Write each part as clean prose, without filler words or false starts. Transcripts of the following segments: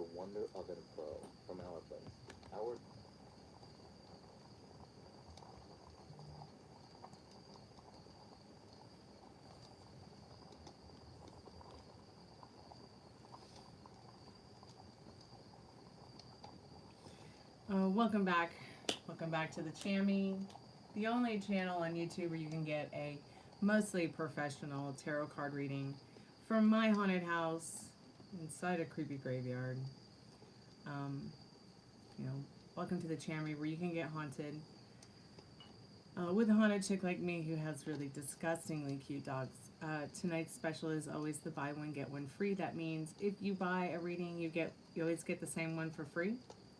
the wonder of an pro from our place. Our Welcome back. Welcome back to the Chammy, the only channel on YouTube where you can get a mostly professional tarot card reading from my haunted house inside a creepy graveyard. You know, welcome to the Chammy where you can get haunted with a haunted chick like me who has really disgustingly cute dogs. Tonight's special is always the buy one get one free. That means if you buy a reading, you always get the same one for free.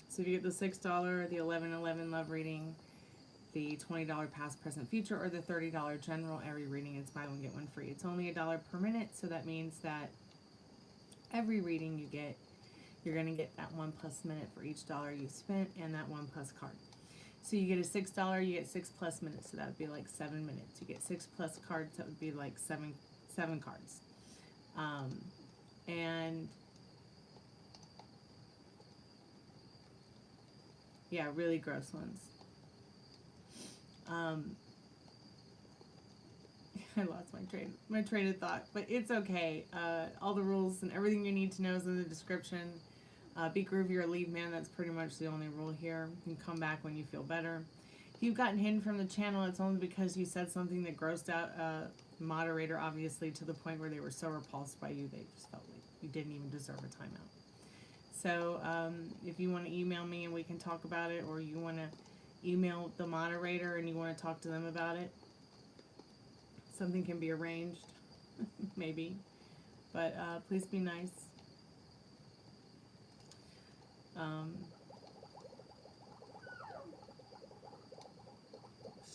So if you get the $6, the 1111 love reading, the $20 past, present, future, or the $30 general every reading, it's buy one get one free. It's only $1 per minute, so that means that every reading you get, you're going to get that 1+ minute for each dollar you spent and that 1+ card. So you get a $6, you get 6+ minutes, so that would be like 7 minutes. You get 6+ cards, that would be like seven cards. And yeah, really gross ones. I lost my train of thought, but it's okay. All the rules and everything you need to know is in the description. Be groovy or leave man. That's pretty much the only rule here. You can come back when you feel better. If you've gotten hidden from the channel, it's only because you said something that grossed out a moderator, obviously, to the point where they were so repulsed by you, they just felt like you didn't even deserve a timeout. So if you want to email me and we can talk about it, or you want to email the moderator and you want to talk to them about it, something can be arranged, maybe. But please be nice.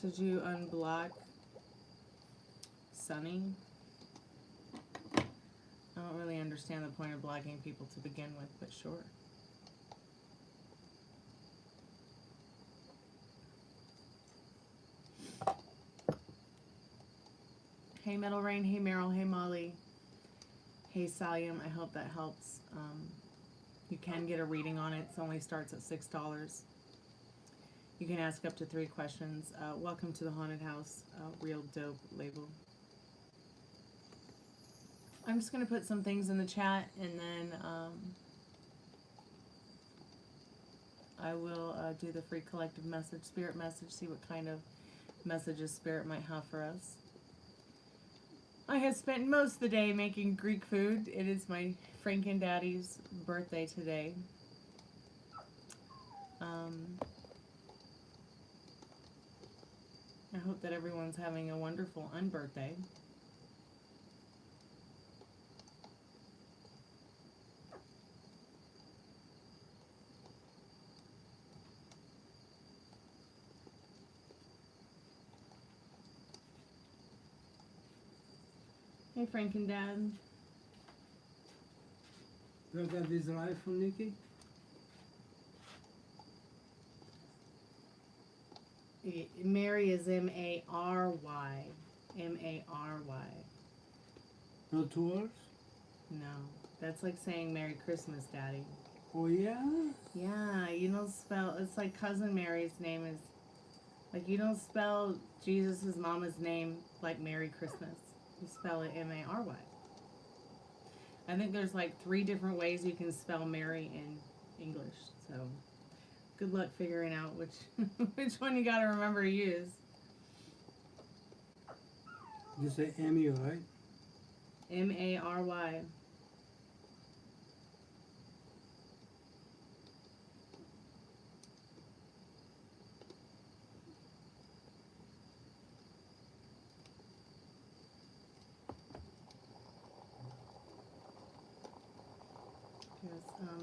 Should you unblock Sunny? I don't really understand the point of blocking people to begin with, but sure. Hey Metal Rain, hey Meryl, hey Molly, hey Salium, I hope that helps. You can get a reading on it. It only starts at $6. You can ask up to 3 questions. Welcome to the Haunted House, Real Dope label. I'm just going to put some things in the chat, and then I will do the free collective message, spirit message, see what kind of messages spirit might have for us. I have spent most of the day making Greek food. It is my Franken Daddy's birthday today. I hope that everyone's having a wonderful unbirthday. Hey, Franken Dad. You got this right from Nikki? Mary is M-A-R-Y. M-A-R-Y. No 2 words? No. That's like saying Merry Christmas, Daddy. Oh, yeah? Yeah, you don't spell... It's like Cousin Mary's name is... Like, you don't spell Jesus' mama's name like Merry Christmas. You spell it M-A-R-Y. I think there's like 3 different ways you can spell Mary in English, so... Good luck figuring out which one you gotta remember to use. You say M-U, right? M-A-R-Y. Yes,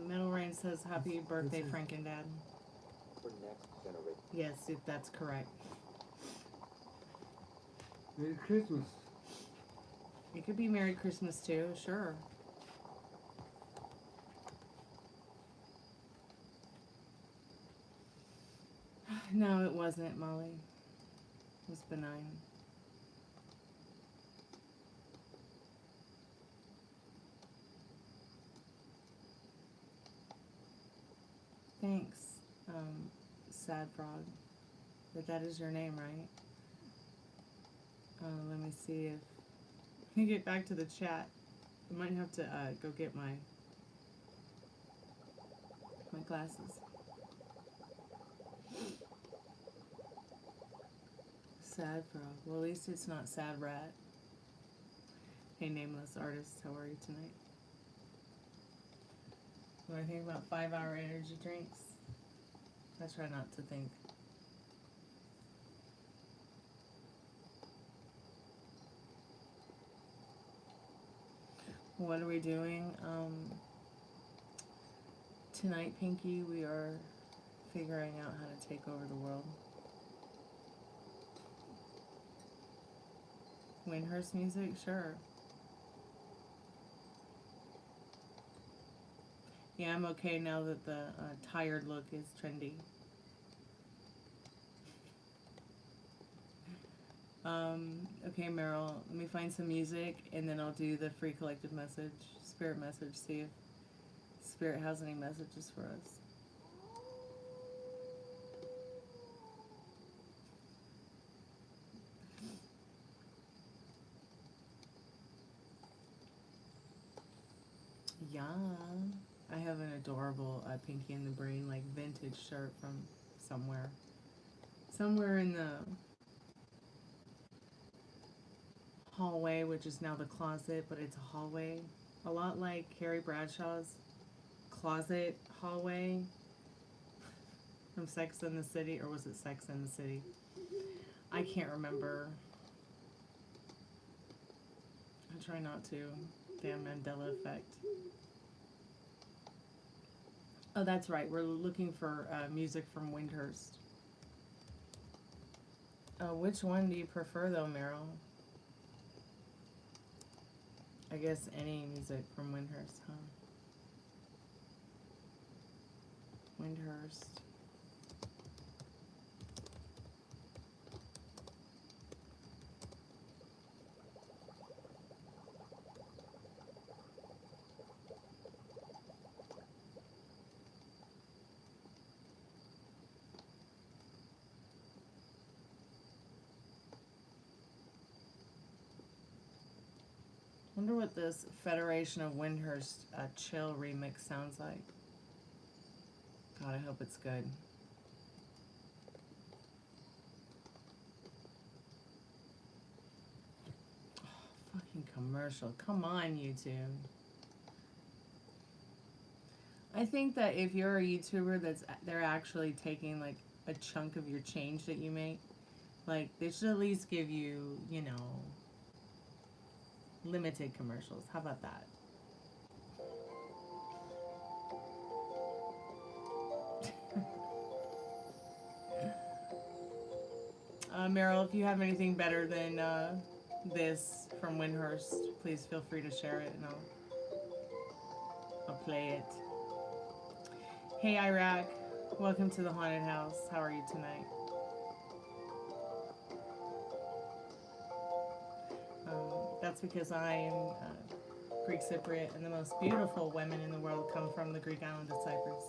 Metal Rain says happy birthday, Franken Dad. for next generation. Yes, that's correct. Merry Christmas. It could be Merry Christmas too, sure. No, it wasn't, Molly. It was benign. Thanks, Sad Frog. That is your name, right? Let me see if I can get back to the chat. I might have to go get my glasses. Sad Frog. Well, at least it's not Sad Rat. Hey, Nameless Artist, how are you tonight? What do I think about 5-hour energy drinks? I try not to think. What are we doing? Tonight, Pinky, we are figuring out how to take over the world. Windhurst music? Sure. Yeah, I'm okay now that the tired look is trendy. Okay, Meryl, let me find some music and then I'll do the free collective message, spirit message, see if Spirit has any messages for us. Yeah, I have an adorable Pinky and the Brain, like, vintage shirt from somewhere. Somewhere in the hallway, which is now the closet, but it's a hallway. A lot like Carrie Bradshaw's closet hallway from Sex and the City, or was it Sex and the City? I can't remember. I try not to. Damn Mandela effect. Oh, that's right. We're looking for music from Windhurst. Which one do you prefer, though, Meryl? I guess any music from Windhurst, huh? Windhurst. Wonder what this Federation of Windhurst chill remix sounds like. God, I hope it's good. Oh, fucking commercial. Come on, YouTube. I think that if you're a YouTuber they're actually taking like a chunk of your change that you make, like they should at least give you, you know, limited commercials. How about that? Meryl, if you have anything better than this from Windhurst, please feel free to share it and I'll play it. Hey Iraq, welcome to the haunted house. How are you tonight? That's because I am Greek Cypriot and the most beautiful women in the world come from the Greek island of Cyprus.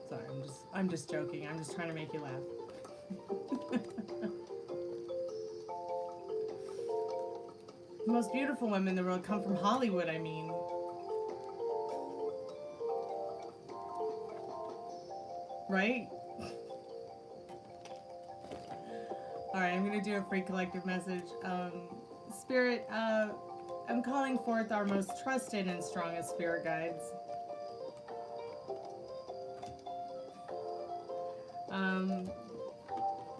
Sorry, I'm just joking. I'm just trying to make you laugh. The most beautiful women in the world come from Hollywood, I mean. Right? Alright, I'm going to do a free collective message. Spirit, I'm calling forth our most trusted and strongest spirit guides.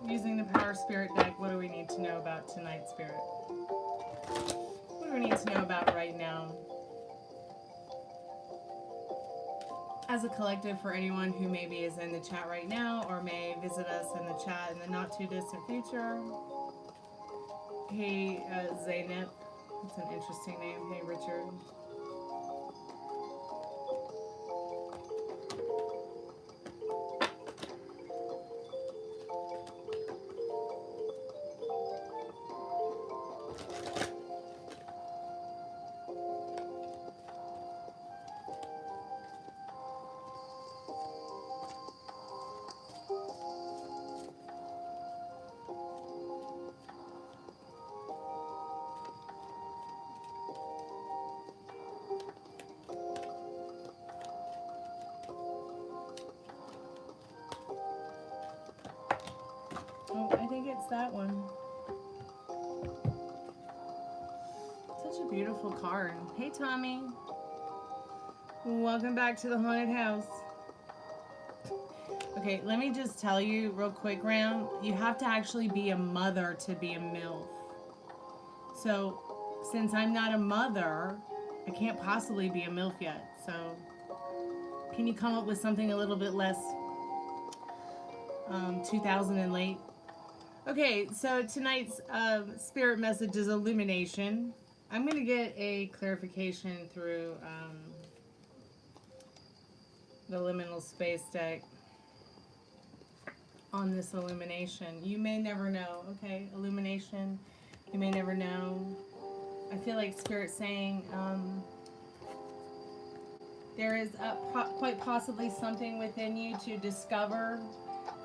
Using the Power Spirit deck, what do we need to know about tonight, Spirit? What do we need to know about right now? As a collective, for anyone who maybe is in the chat right now or may visit us in the chat in the not too distant future. Hey, Zaynep. That's an interesting name. Hey, Richard. that one. Such a beautiful card. Hey, Tommy. Welcome back to the haunted house. Okay, let me just tell you real quick, Ram. You have to actually be a mother to be a MILF. So, since I'm not a mother, I can't possibly be a MILF yet. So, can you come up with something a little bit less 2000 and late? Okay, so tonight's spirit message is illumination. I'm going to get a clarification through the liminal space deck on this illumination. You may never know. Okay, illumination. You may never know. I feel like Spirit saying there is quite possibly something within you to discover.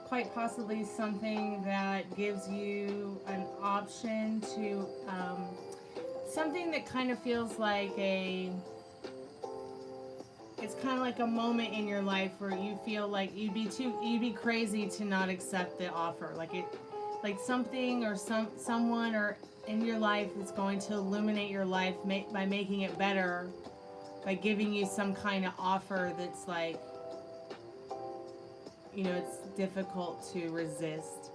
Quite possibly something that gives you an option to something that kind of feels like it's kind of like a moment in your life where you feel like you'd be crazy to not accept the offer, like something or someone or in your life is going to illuminate your life by making it better, by giving you some kind of offer that's like, you know, it's difficult to resist.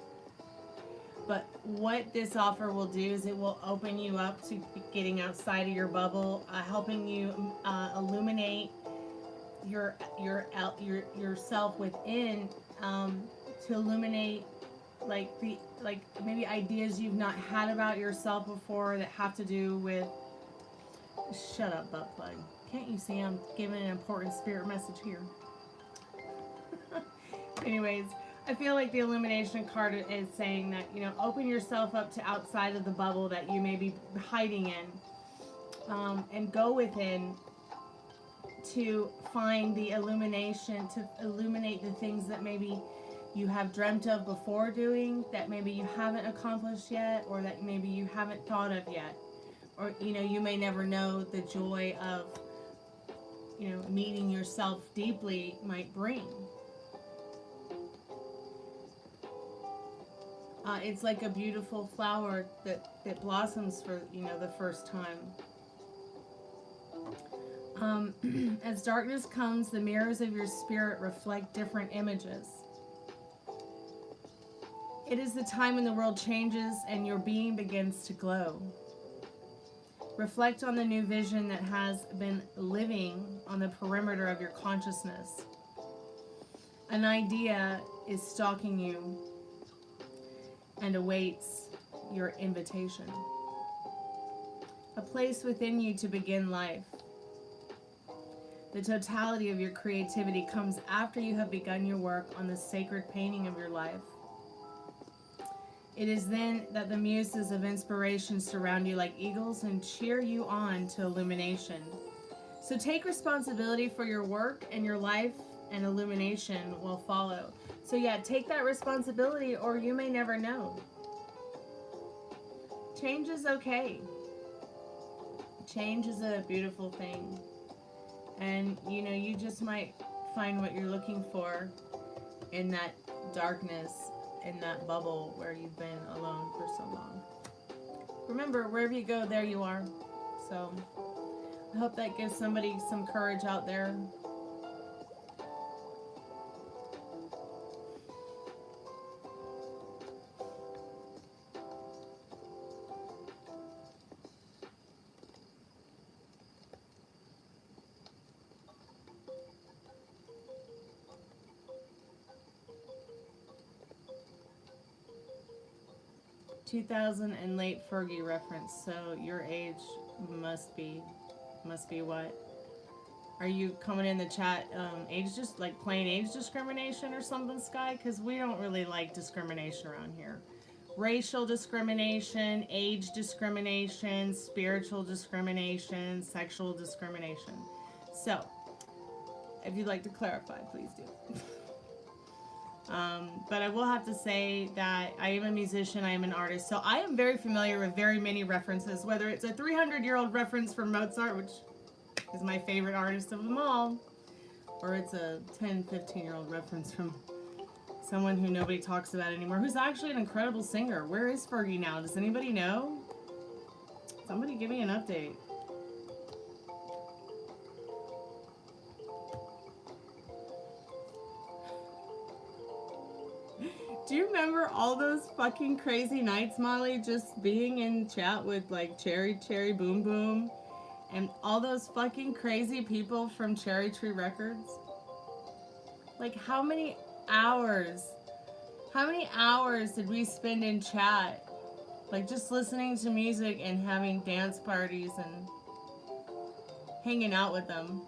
But what this offer will do is it will open you up to getting outside of your bubble, helping you illuminate yourself within, to illuminate like maybe ideas you've not had about yourself before that have to do with. Shut up, butt plug. Can't you see I'm giving an important spirit message here? Anyways, I feel like the illumination card is saying that, you know, open yourself up to outside of the bubble that you may be hiding in, and go within to find the illumination, to illuminate the things that maybe you have dreamt of before doing, that maybe you haven't accomplished yet, or that maybe you haven't thought of yet. Or, you know, you may never know the joy of, you know, meeting yourself deeply might bring. It's like a beautiful flower that blossoms for, you know, the first time. As darkness comes, the mirrors of your spirit reflect different images. It is the time when the world changes and your being begins to glow. Reflect on the new vision that has been living on the perimeter of your consciousness. An idea is stalking you and awaits your invitation. A place within you to begin life. The totality of your creativity comes after you have begun your work on the sacred painting of your life. It is then that the muses of inspiration surround you like eagles and cheer you on to illumination. So take responsibility for your work and your life, and illumination will follow. So yeah, take that responsibility or you may never know. Change is okay. Change is a beautiful thing. And, you know, you just might find what you're looking for in that darkness, in that bubble where you've been alone for so long. Remember, wherever you go, there you are. So, I hope that gives somebody some courage out there. $2,000 and late Fergie reference. So your age must be what? Are you coming in the chat? Age, just like plain age discrimination or something, Sky? Because we don't really like discrimination around here. Racial discrimination, age discrimination, spiritual discrimination, sexual discrimination. So, if you'd like to clarify, please do. But I will have to say that I am a musician, I am an artist, so I am very familiar with very many references, whether it's a 300-year-old reference from Mozart, which is my favorite artist of them all, or it's a 10, 15-year-old reference from someone who nobody talks about anymore, who's actually an incredible singer. Where is Fergie now? Does anybody know? Somebody give me an update. Do you remember all those fucking crazy nights, Molly, just being in chat with like Cherry Boom Boom and all those fucking crazy people from Cherry Tree Records? Like how many hours did we spend in chat? Like just listening to music and having dance parties and hanging out with them.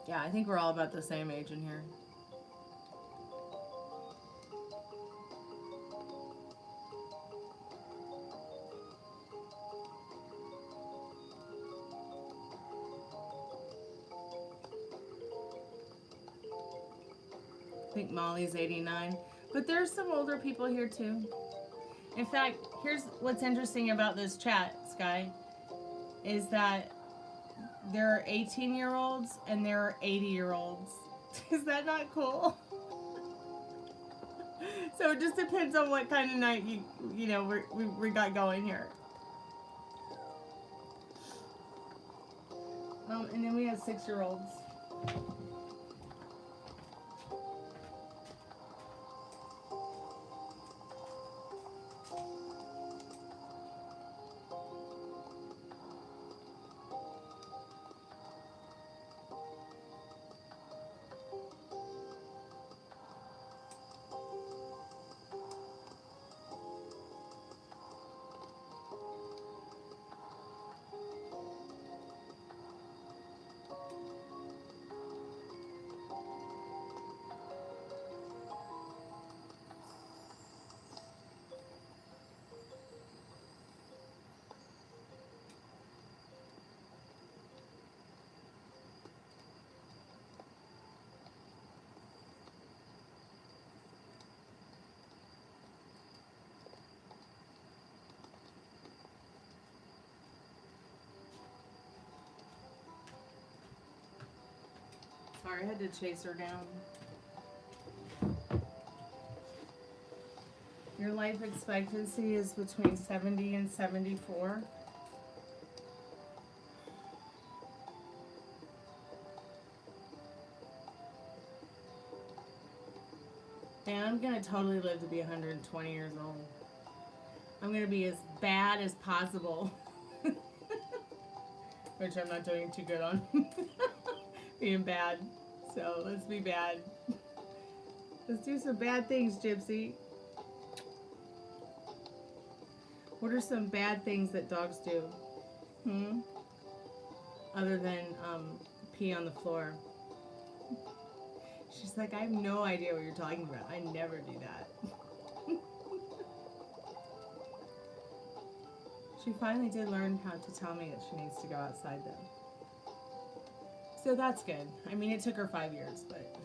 Yeah, I think we're all about the same age in here. I think Molly's 89. But there's some older people here too. In fact, here's what's interesting about this chat, Sky, is that there are 18-year-olds and there are 80-year-olds. Is that not cool? So it just depends on what kind of night you know we got going here. And then we have 6-year-olds. Sorry, I had to chase her down. Your life expectancy is between 70 and 74. And I'm gonna totally live to be 120 years old. I'm gonna be as bad as possible. Which I'm not doing too good on. Being bad. So let's be bad. Let's do some bad things, Gypsy. What are some bad things that dogs do? Other than pee on the floor. She's like, I have no idea what you're talking about. I never do that. She finally did learn how to tell me that she needs to go outside though. So that's good. I mean, it took her 5 years, but...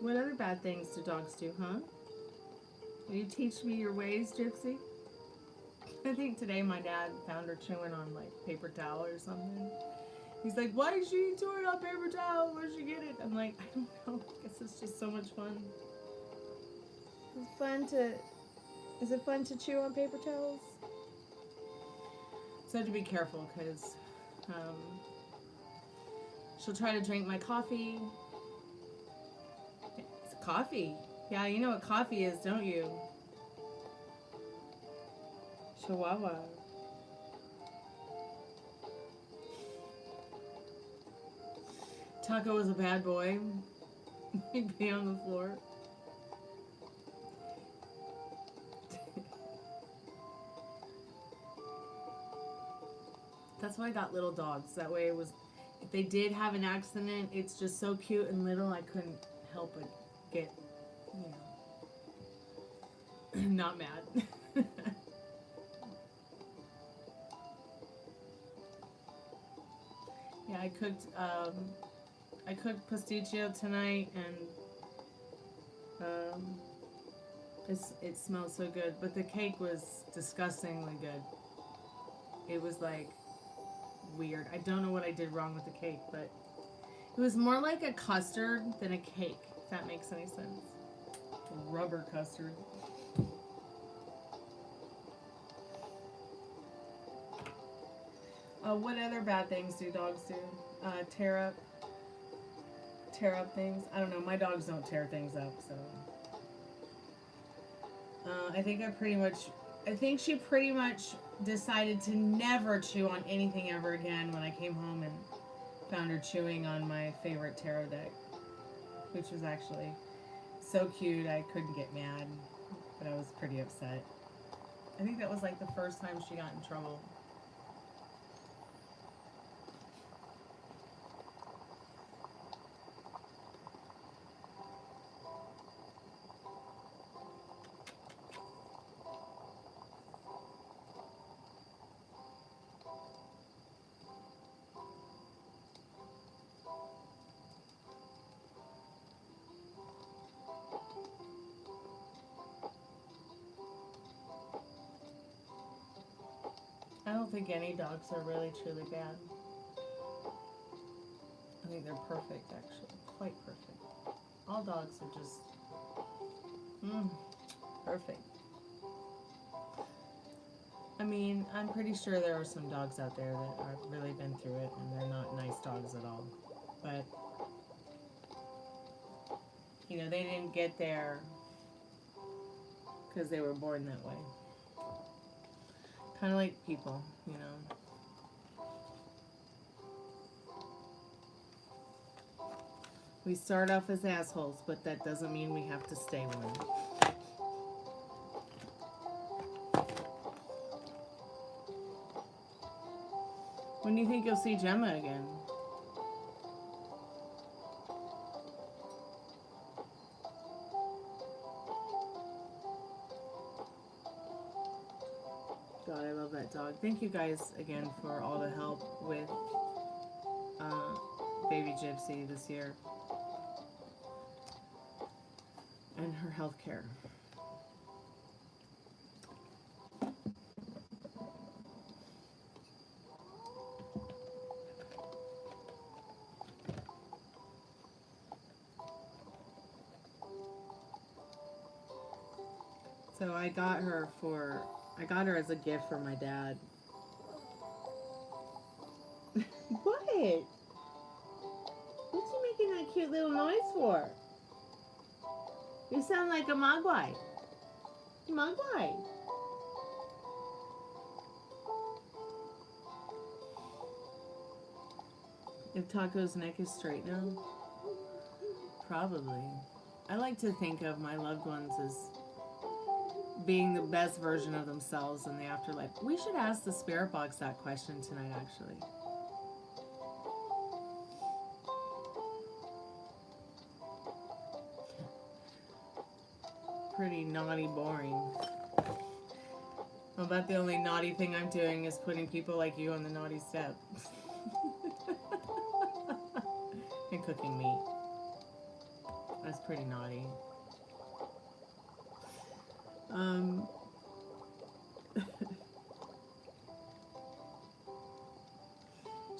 What other bad things do dogs do, huh? Will you teach me your ways, Gypsy? I think today my dad found her chewing on, like, paper towel or something. He's like, why is she chewing on paper towel? Where'd she get it? I'm like, I don't know. I guess it's just so much fun. It's fun to... Is it fun to chew on paper towels? So I have to be careful because she'll try to drink my coffee. It's coffee. Yeah, you know what coffee is, don't you? Chihuahua. Taco was a bad boy. He'd be on the floor. That's why I got little dogs. That way it was, if they did have an accident, it's just so cute and little, I couldn't help but get, you know, not mad. Yeah, I cooked pasticcio tonight, and It smells so good, but the cake was disgustingly good. It was like weird. I don't know what I did wrong with the cake, but it was more like a custard than a cake, if that makes any sense. Rubber custard. What other bad things do dogs do? Tear up things. I don't know. My dogs don't tear things up, so. I think she pretty much decided to never chew on anything ever again when I came home and found her chewing on my favorite tarot deck, which was actually so cute. I couldn't get mad, but I was pretty upset. I think that was like the first time she got in trouble. I don't think any dogs are really truly bad. I think they're perfect, actually. Quite perfect. All dogs are just perfect. I mean, I'm pretty sure there are some dogs out there that have really been through it and they're not nice dogs at all. But, you know, they didn't get there because they were born that way. Kind of like people, you know. We start off as assholes, but that doesn't mean we have to stay one. When do you think you'll see Gemma again? God, I love that dog. Thank you guys again for all the help with baby Gypsy this year and her health care. So I got her as a gift for my dad. What? What's he making that cute little noise for? You sound like a mogwai. Mogwai. If Taco's neck is straight now? Probably. I like to think of my loved ones as being the best version of themselves in the afterlife. We should ask the spirit box that question tonight, actually. Pretty naughty, boring. I'll bet the only naughty thing I'm doing is putting people like you on the naughty step. And cooking meat. That's pretty naughty.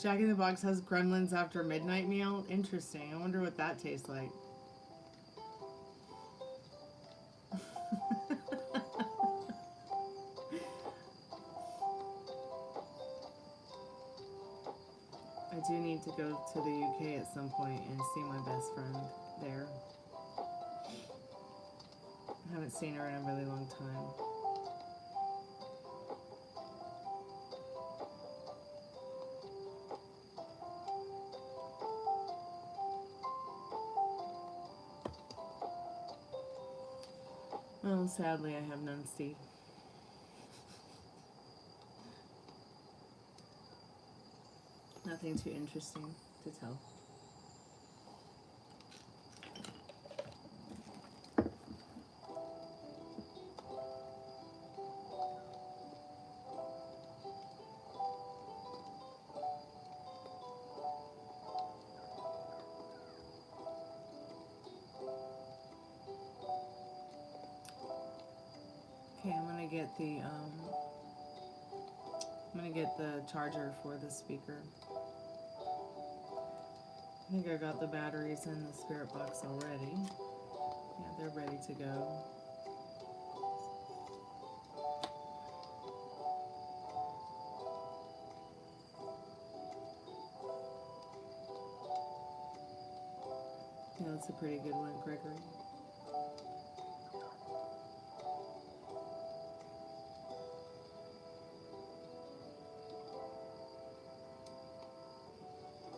Jack in the Box has gremlins after midnight meal. Interesting. I wonder what that tastes like. I do need to go to the UK at some point and see my best friend there. I haven't seen her in a really long time. Oh, sadly, I have none, Steve. Nothing too interesting to tell. gonna get the charger for the speaker. I think I got the batteries in the spirit box already. Yeah, they're ready to go. Yeah, that's a pretty good one, Gregory.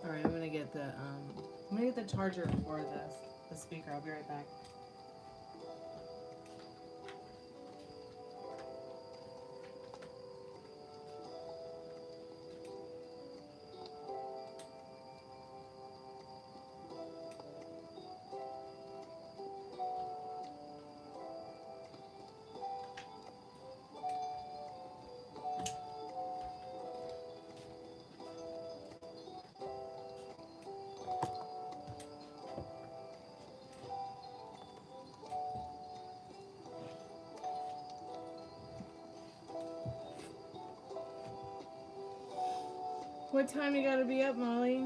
Alright, I'm gonna get the charger for the speaker. I'll be right back. What time you gotta be up, Molly?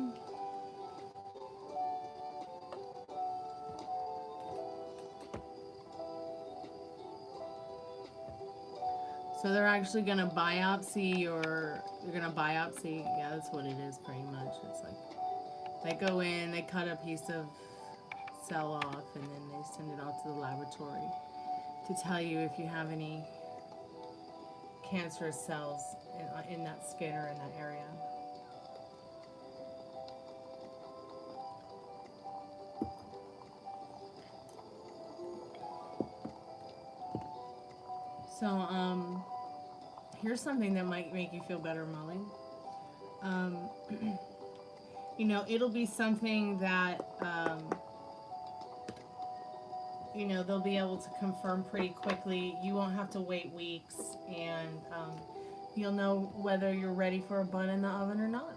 So they're actually gonna biopsy your, yeah, that's what it is pretty much. It's like, they go in, they cut a piece of cell off, and then they send it out to the laboratory to tell you if you have any cancerous cells in that skin or in that area. So, here's something that might make you feel better, Molly. You know, it'll be something that, you know, they'll be able to confirm pretty quickly. You won't have to wait weeks, and you'll know whether you're ready for a bun in the oven or not.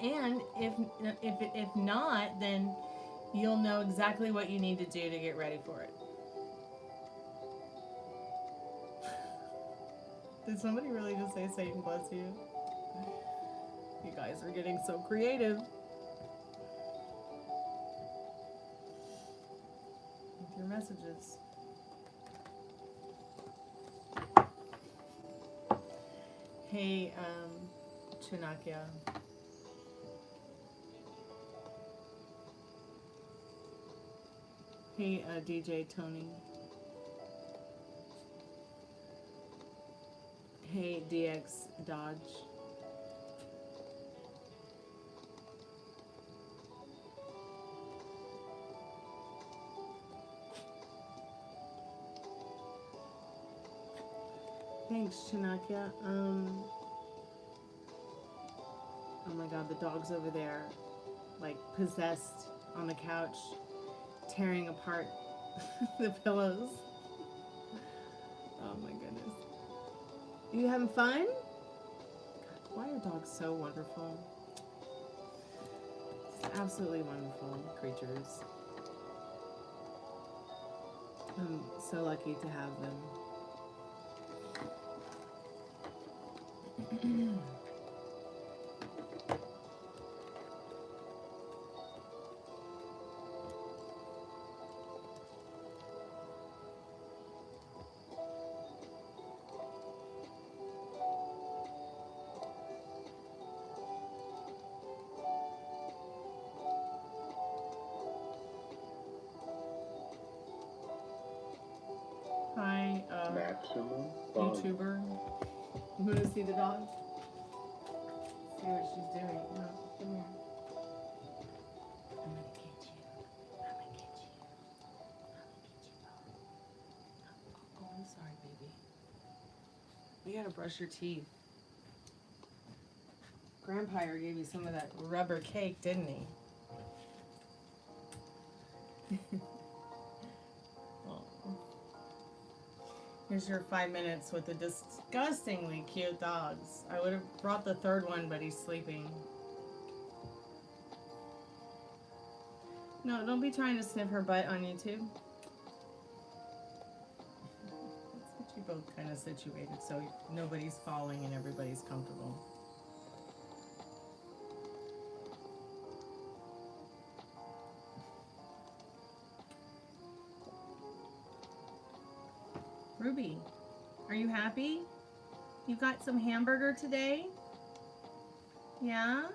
And if not, then you'll know exactly what you need to do to get ready for it. Did somebody really just say Satan bless you? You guys are getting so creative with your messages. Hey, Chanakya. Hey, DJ Tony. Hey, DX Dodge. Thanks, Chanakya. Oh my god, the dog's over there, like possessed on the couch, tearing apart the pillows. Oh my goodness. You having fun? God, why are dogs so wonderful? Just absolutely wonderful creatures. I'm so lucky to have them. Hi, YouTuber. You want to see the dog? See what she's doing. No, come here. I'm gonna get you. I'm gonna get you. I'm gonna get you, dog. Oh, I'm sorry, baby. You gotta brush your teeth. Grandpire gave you some of that rubber cake, didn't he? Here's your 5 minutes with the disgustingly cute dogs. I would have brought the third one, but he's sleeping. No, don't be trying to sniff her butt on YouTube. You're both kind of situated, so nobody's falling and everybody's comfortable. Ruby, are you happy? You got some hamburger today? Yeah?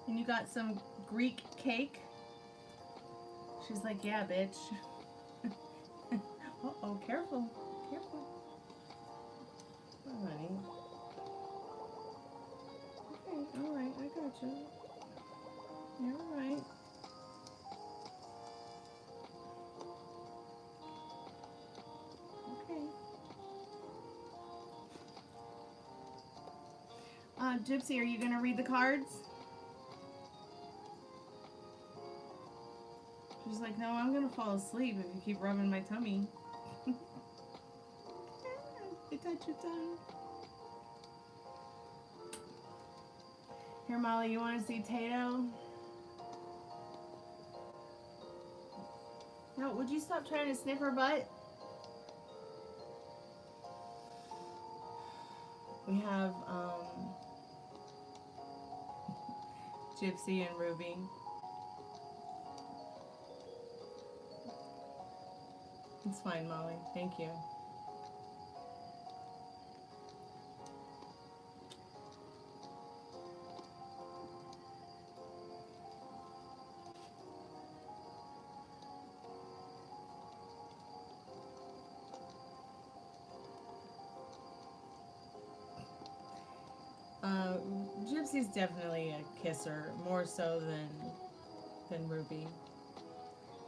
And you got some Greek cake? She's like, yeah, bitch. Uh-oh, careful. Careful. Oh, honey. Okay, alright, I got you. You're alright. Okay. Gypsy, are you going to read the cards? She's like, no, I'm going to fall asleep if you keep rubbing my tummy. I touch your tongue. Here, Molly, you want to see Tato? No, would you stop trying to sniff her butt? We have Gypsy and Ruby. It's fine, Molly. Thank you. Gypsy's definitely a kisser, more so than Ruby.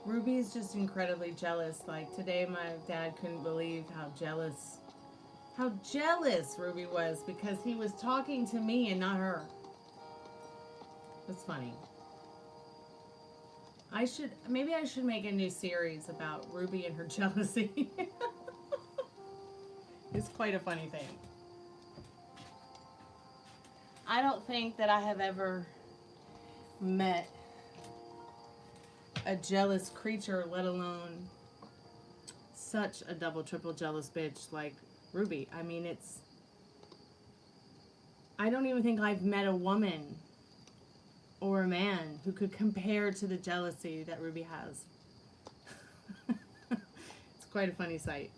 Ruby is just incredibly jealous. Like today, my dad couldn't believe how jealous Ruby was because he was talking to me and not her. It's funny. Maybe I should make a new series about Ruby and her jealousy. It's quite a funny thing. I don't think that I have ever met a jealous creature, let alone such a double, triple jealous bitch like Ruby. I mean, I don't even think I've met a woman or a man who could compare to the jealousy that Ruby has. It's quite a funny sight.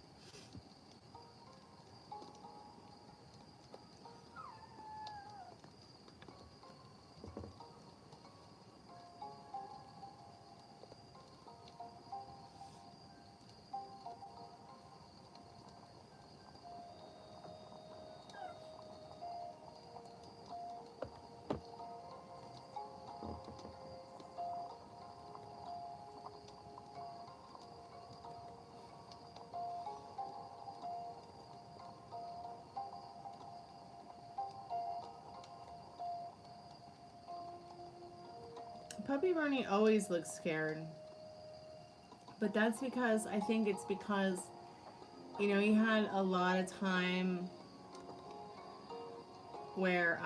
Puppy Bernie always looks scared. But that's because, I think it's because, you know, he had a lot of time where,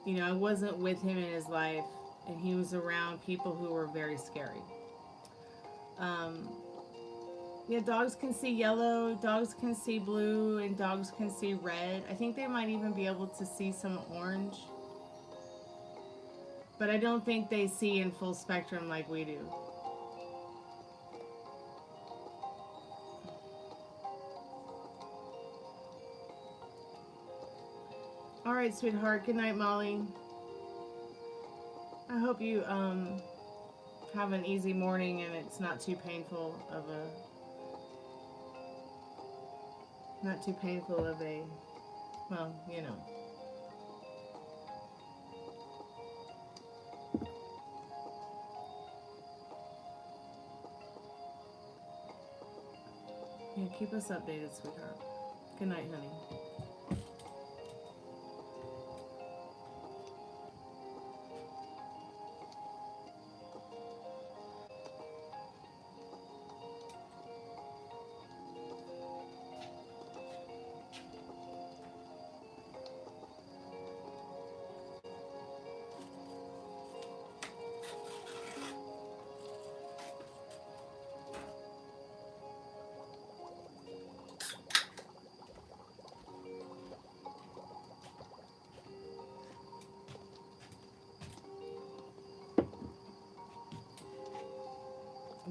you know, I wasn't with him in his life, and he was around people who were very scary. Yeah, dogs can see yellow, dogs can see blue, and dogs can see red. I think they might even be able to see some orange. But I don't think they see in full spectrum like we do. All right, sweetheart. Good night, Molly. I hope you have an easy morning and it's not too painful of a well, you know. Yeah, keep us updated, sweetheart. Good night, honey.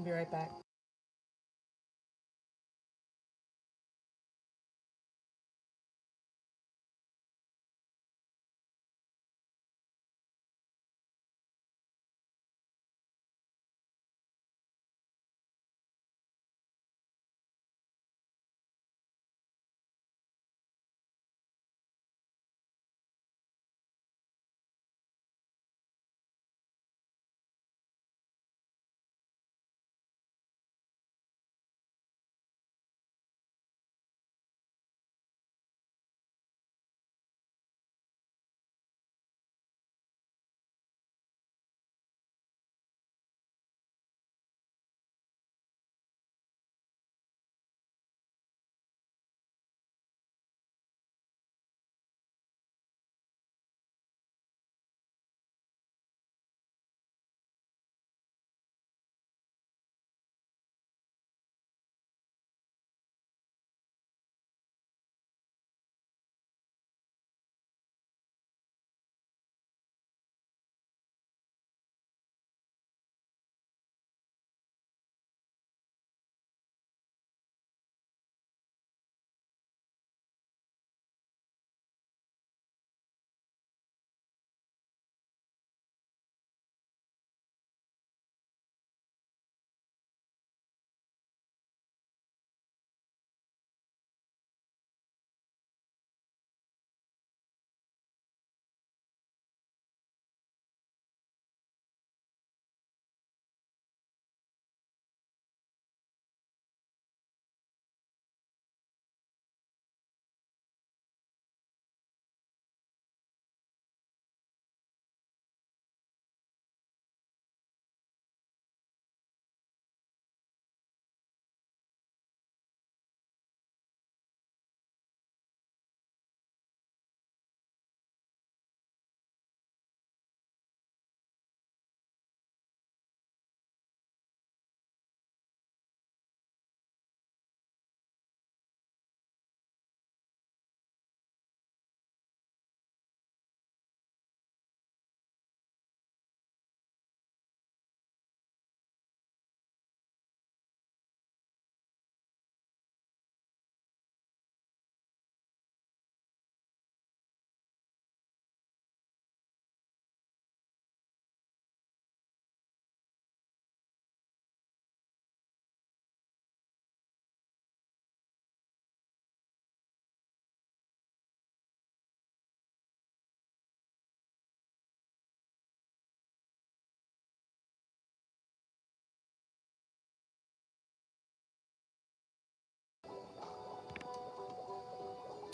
I'll be right back.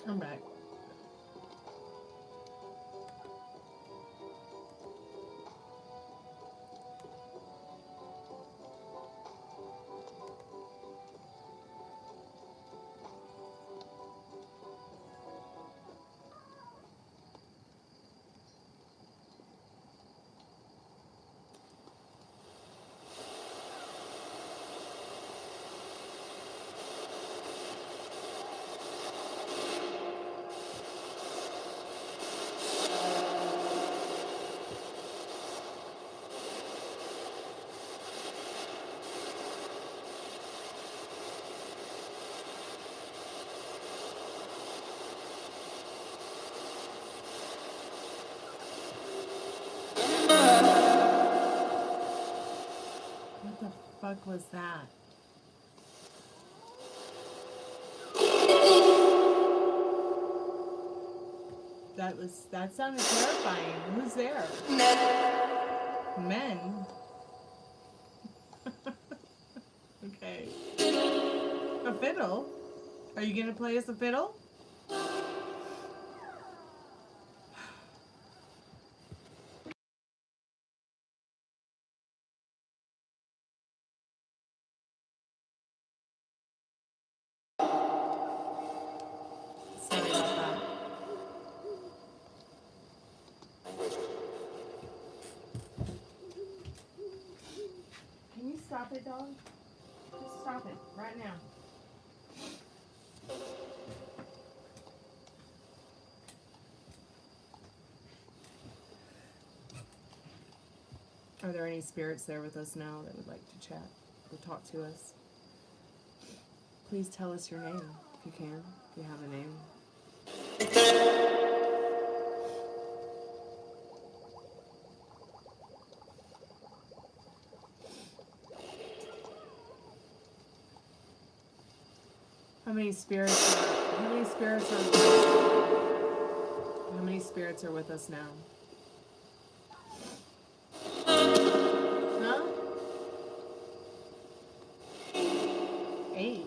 I'm back. What the fuck was that? That sounded terrifying. Who's there? Men. Okay. A fiddle? Are you gonna play us a fiddle? Sorry about that. Can you stop it, dog? Just stop it right now. Are there any spirits there with us now that would like to chat? or talk to us, please tell us your name if you can, if you have a name. How many spirits are with us now? Huh? 8.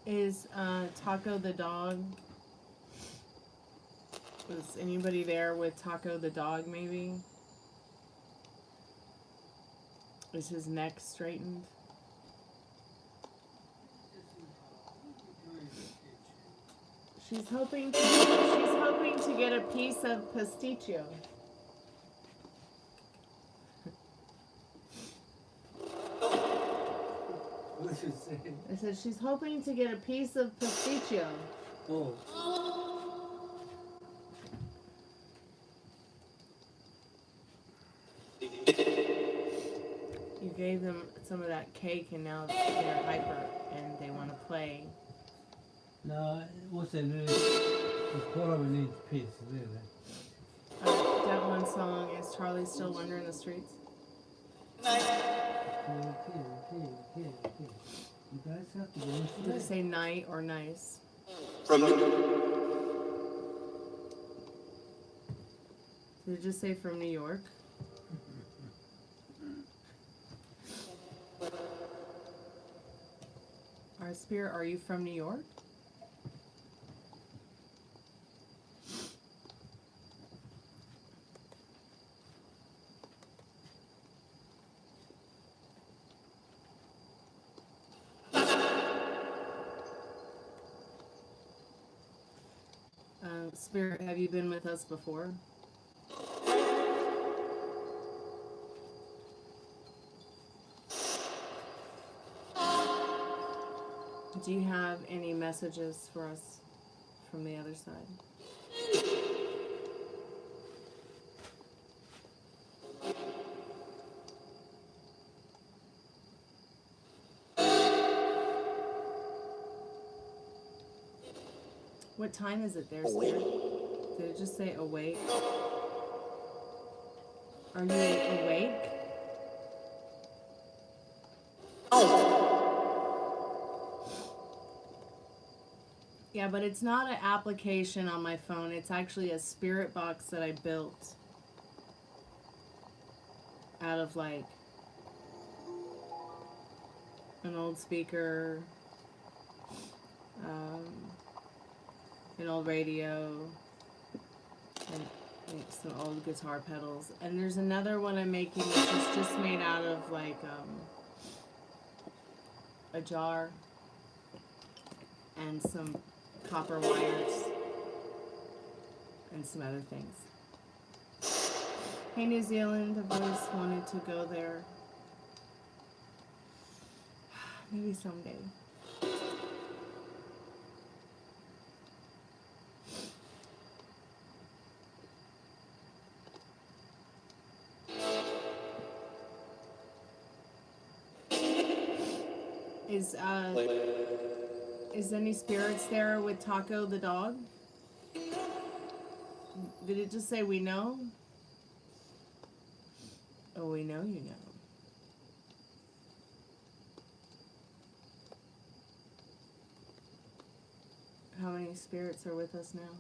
Is Taco the dog? Was anybody there with Taco the dog, maybe? Is his neck straightened? She's hoping to get a piece of pasticcio. What did you say? I said she's hoping to get a piece of pasticcio. Oh. You gave them some of that cake and now they're hyper and they want to play. No, what's that really? The quarter of an inch piece, really. That one song, Is Charlie Still Wandering the Streets? Okay. You guys have to go into Did I say night or nice? Did it just say from New York? Our spirit, are you from New York? Spirit, have you been with us before? Do you have any messages for us from the other side? What time is it there, Spirit? Did it just say awake? Are you awake? Yeah, but it's not an application on my phone. It's actually a spirit box that I built out of like an old speaker, an old radio, and like some old guitar pedals. And there's another one I'm making which is just made out of like a jar and some copper wires and some other things. Hey New Zealand, I've always wanted to go there. Maybe someday. Is any spirits there with Taco the dog? Did it just say we know? Oh, we know you know. How many spirits are with us now?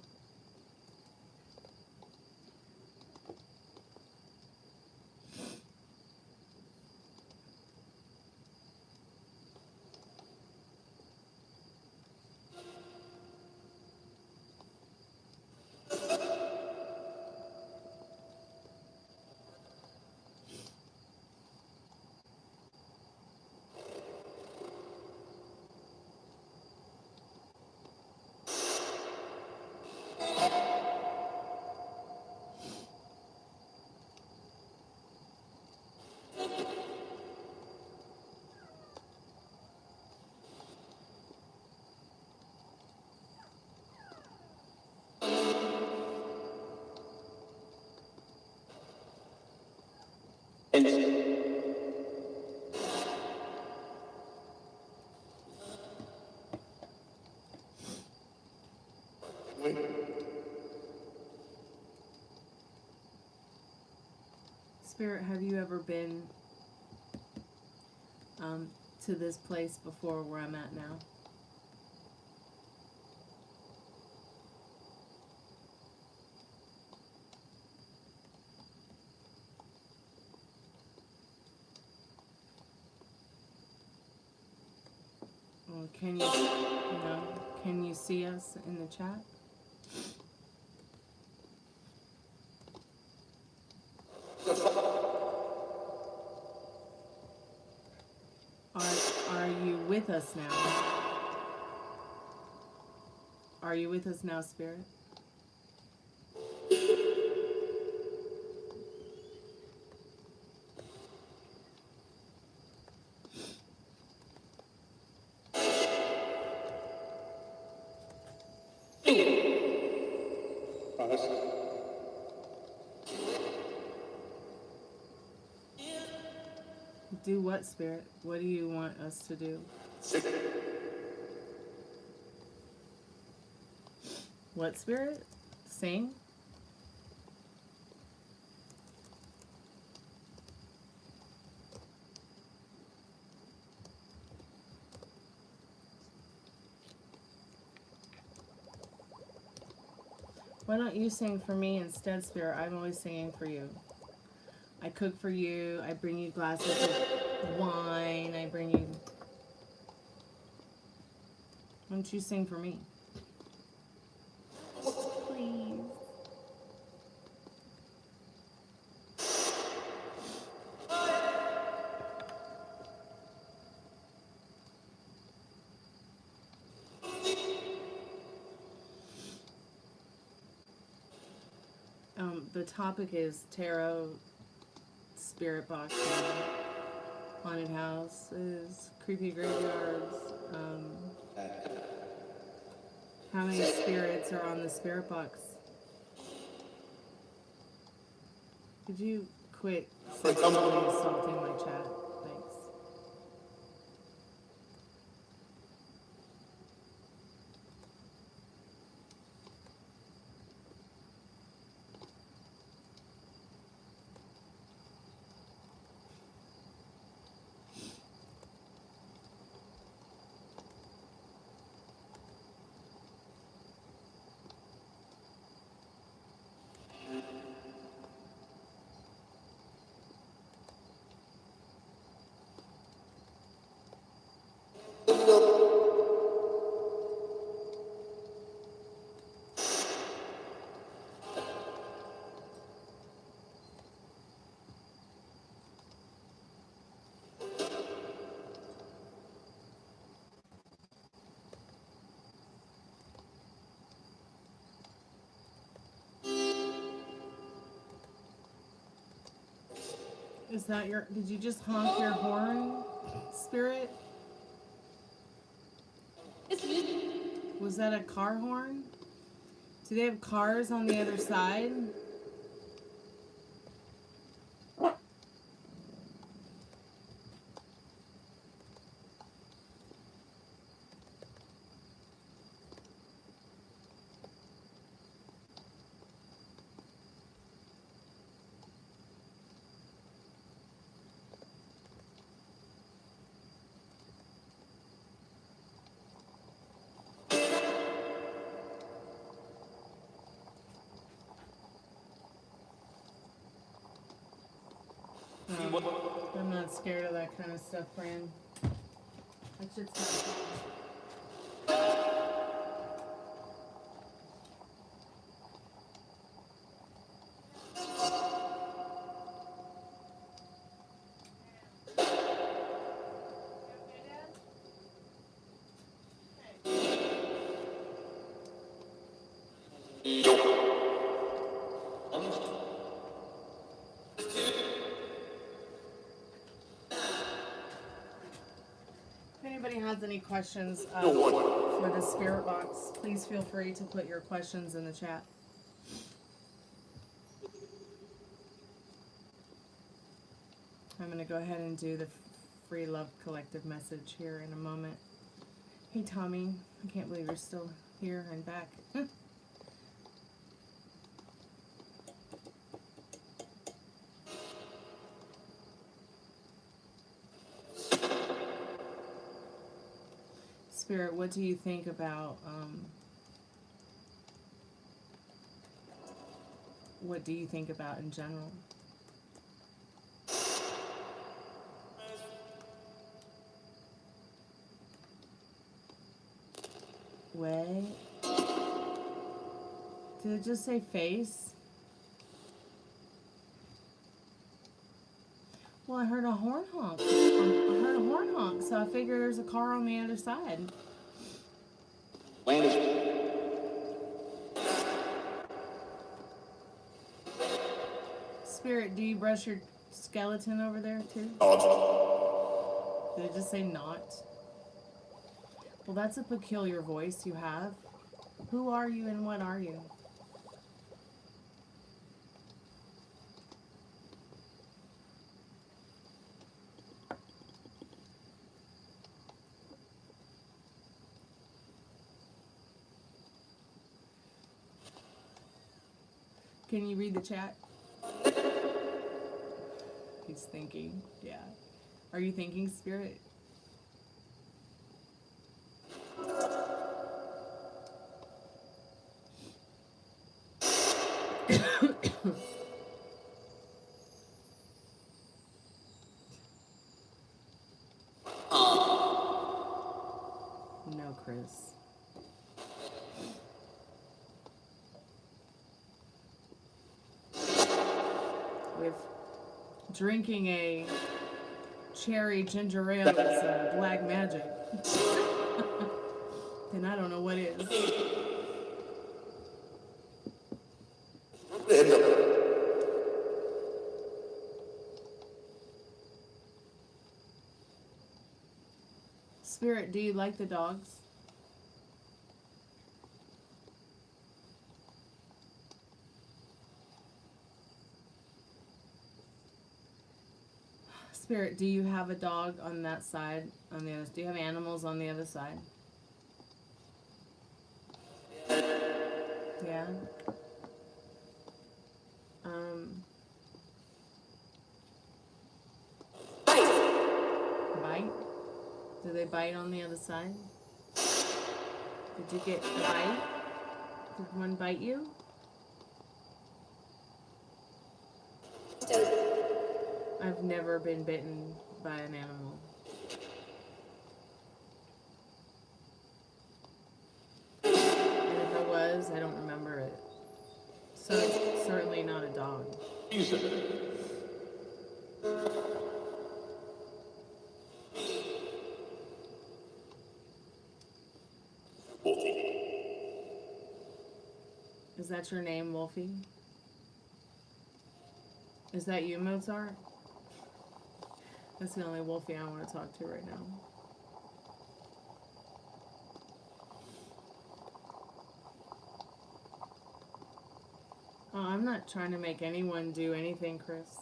Spirit, have you ever been to this place before where I'm at now? Can you, no, can you see us in the chat? Are you with us now? Are you with us now, Spirit? Do what, Spirit? What do you want us to do? What, Spirit? Sing? Why don't you sing for me instead, Spirit? I'm always singing for you. I cook for you. I bring you glasses of wine. I bring you... Why don't you sing for me? Please. The topic is tarot, spirit box, haunted houses, creepy graveyards. How many spirits are on the spirit box? Could you quit sexually assaulting my chat? Thanks. Is that your... Did you just honk your horn, Spirit? Was that a car horn? Do they have cars on the other side? I'm not scared of that kind of stuff, friend. That shit's not has any questions for the spirit box, please feel free to put your questions in the chat. I'm going to go ahead and do the free love collective message here in a moment. Hey Tommy, I can't believe you're still here and back. Spirit, what do you think about, what do you think about in general? Way. Did it just say face? Well, I heard a horn honk. I heard a horn honk, so I figure there's a car on the other side. Spirit, do you brush your skeleton over there too? Did it just say not? Well, that's a peculiar voice you have. Who are you and what are you? Can you read the chat? He's thinking, yeah. Are you thinking, Spirit? No, Chris. With drinking a cherry ginger ale is black magic, then I don't know what is. Spirit, do you like the dogs? Spirit, do you have a dog on that side? On the other, do you have animals on the other side? Yeah. Bite? Do they bite on the other side? Did you get a bite? Did one bite you? I've never been bitten by an animal. And if I was, I don't remember it. So it's certainly not a dog. Is that your name, Wolfie? Is that you, Mozart? That's the only Wolfie I want to talk to right now. Oh, I'm not trying to make anyone do anything, Chris,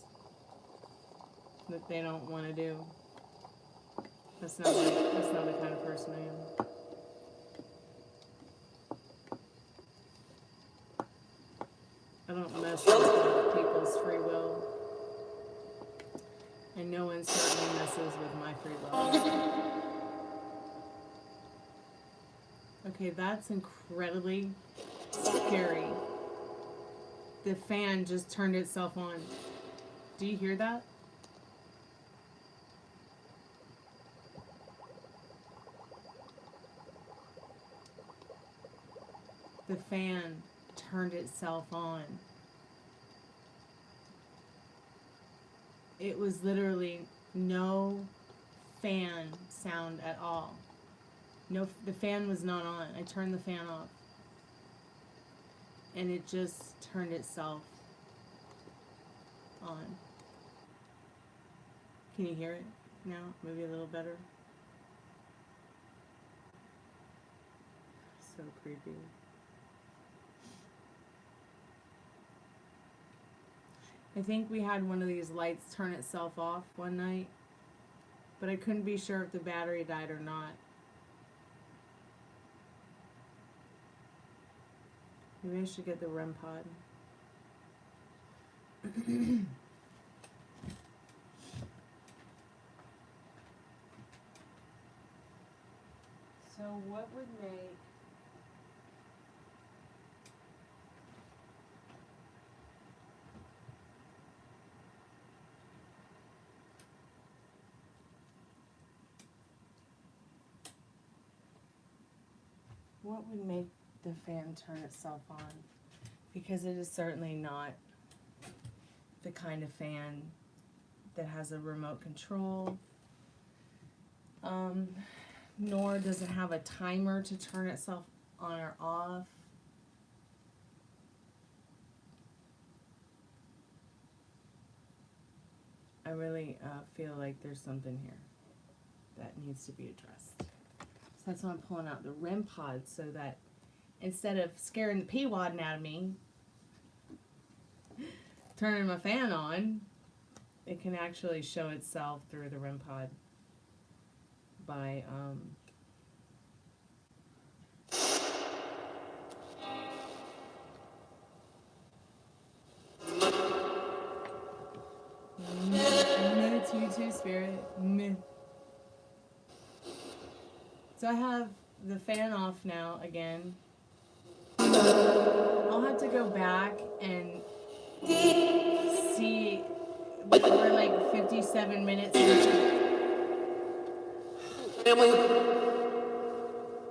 that they don't want to do. That's not the kind of person I am. I don't mess with other people's free will. And no one certainly messes with my free will. Okay, that's incredibly scary. The fan just turned itself on. Do you hear that? The fan turned itself on. It was literally no fan sound at all. No, the fan was not on. I turned the fan off. And it just turned itself on. Can you hear it now? Maybe a little better. So creepy. I think we had one of these lights turn itself off one night, but I couldn't be sure if the battery died or not. Maybe I should get the REM pod. So what would make the fan turn itself on? Because it is certainly not the kind of fan that has a remote control. Nor does it have a timer to turn itself on or off. I really feel like there's something here that needs to be addressed. So that's why I'm pulling out the REM pod, so that instead of scaring the pee-wadding out of me, turning my fan on, it can actually show itself through the REM pod by you too, Spirit. So I have the fan off now again. I'll have to go back and see. We're like 57 minutes into.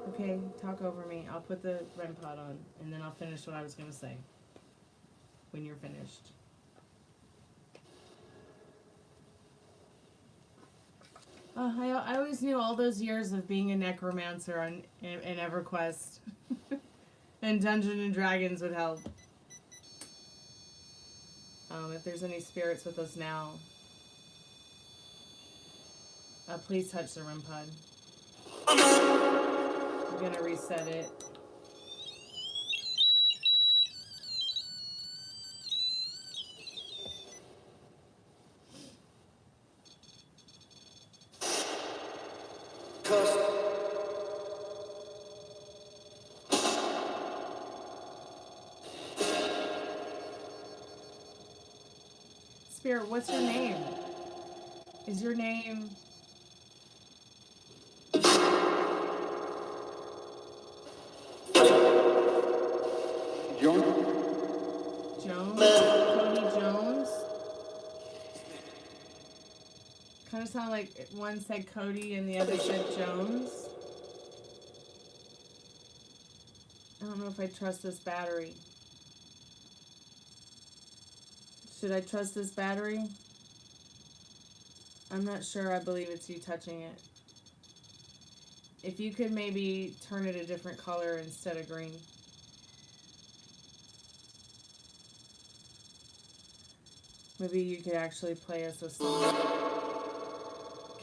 Okay, talk over me. I'll put the REM pod on, and then I'll finish what I was going to say when you're finished. I always knew all those years of being a necromancer in EverQuest and Dungeons and Dragons would help. If there's any spirits with us now, please touch the REM pod. I'm gonna reset it. Spirit, what's your name? Is your name... Jones? Cody Jones? Kind of sound like one said Cody and the other said Jones. I don't know if I trust this battery. Should I trust this battery? I'm not sure. I believe it's you touching it. If you could maybe turn it a different color instead of green. Maybe you could actually play us a song.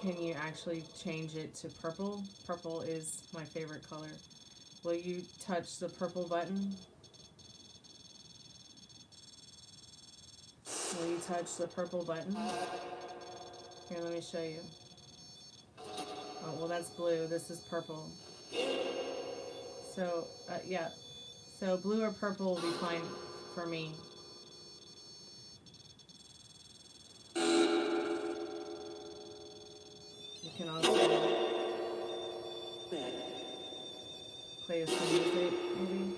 Can you actually change it to purple? Purple is my favorite color. Will you touch the purple button? Will you touch the purple button? Here, let me show you. Oh, well, that's blue. This is purple. So, yeah. So, blue or purple will be fine for me. You can also play us some music, maybe.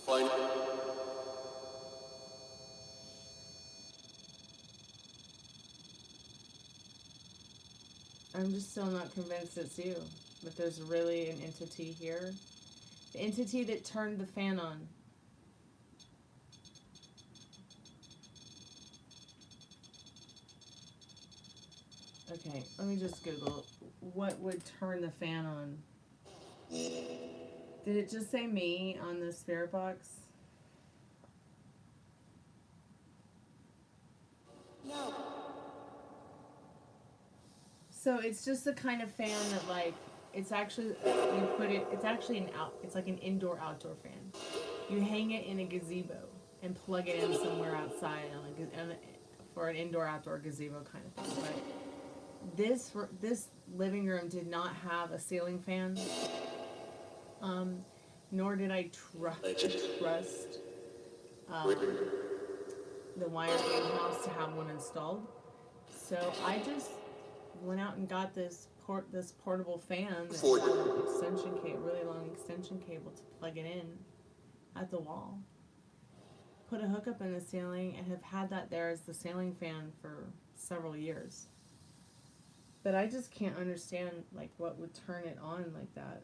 Fine. I'm just still not convinced it's you, but there's really an entity here. The entity that turned the fan on. Okay, let me just Google what would turn the fan on. Did it just say me on the spirit box? No. So it's just the kind of fan that, like, it's actually, you put it, it's actually it's like an indoor-outdoor fan. You hang it in a gazebo and plug it in somewhere outside for an indoor-outdoor gazebo kind of thing. But this living room did not have a ceiling fan. Nor did I trust the wiring house to have one installed. So I just went out and got this portable fan that had an extension cable, really long extension cable to plug it in at the wall. Put a hookup in the ceiling and have had that there as the ceiling fan for several years. But I just can't understand like what would turn it on like that.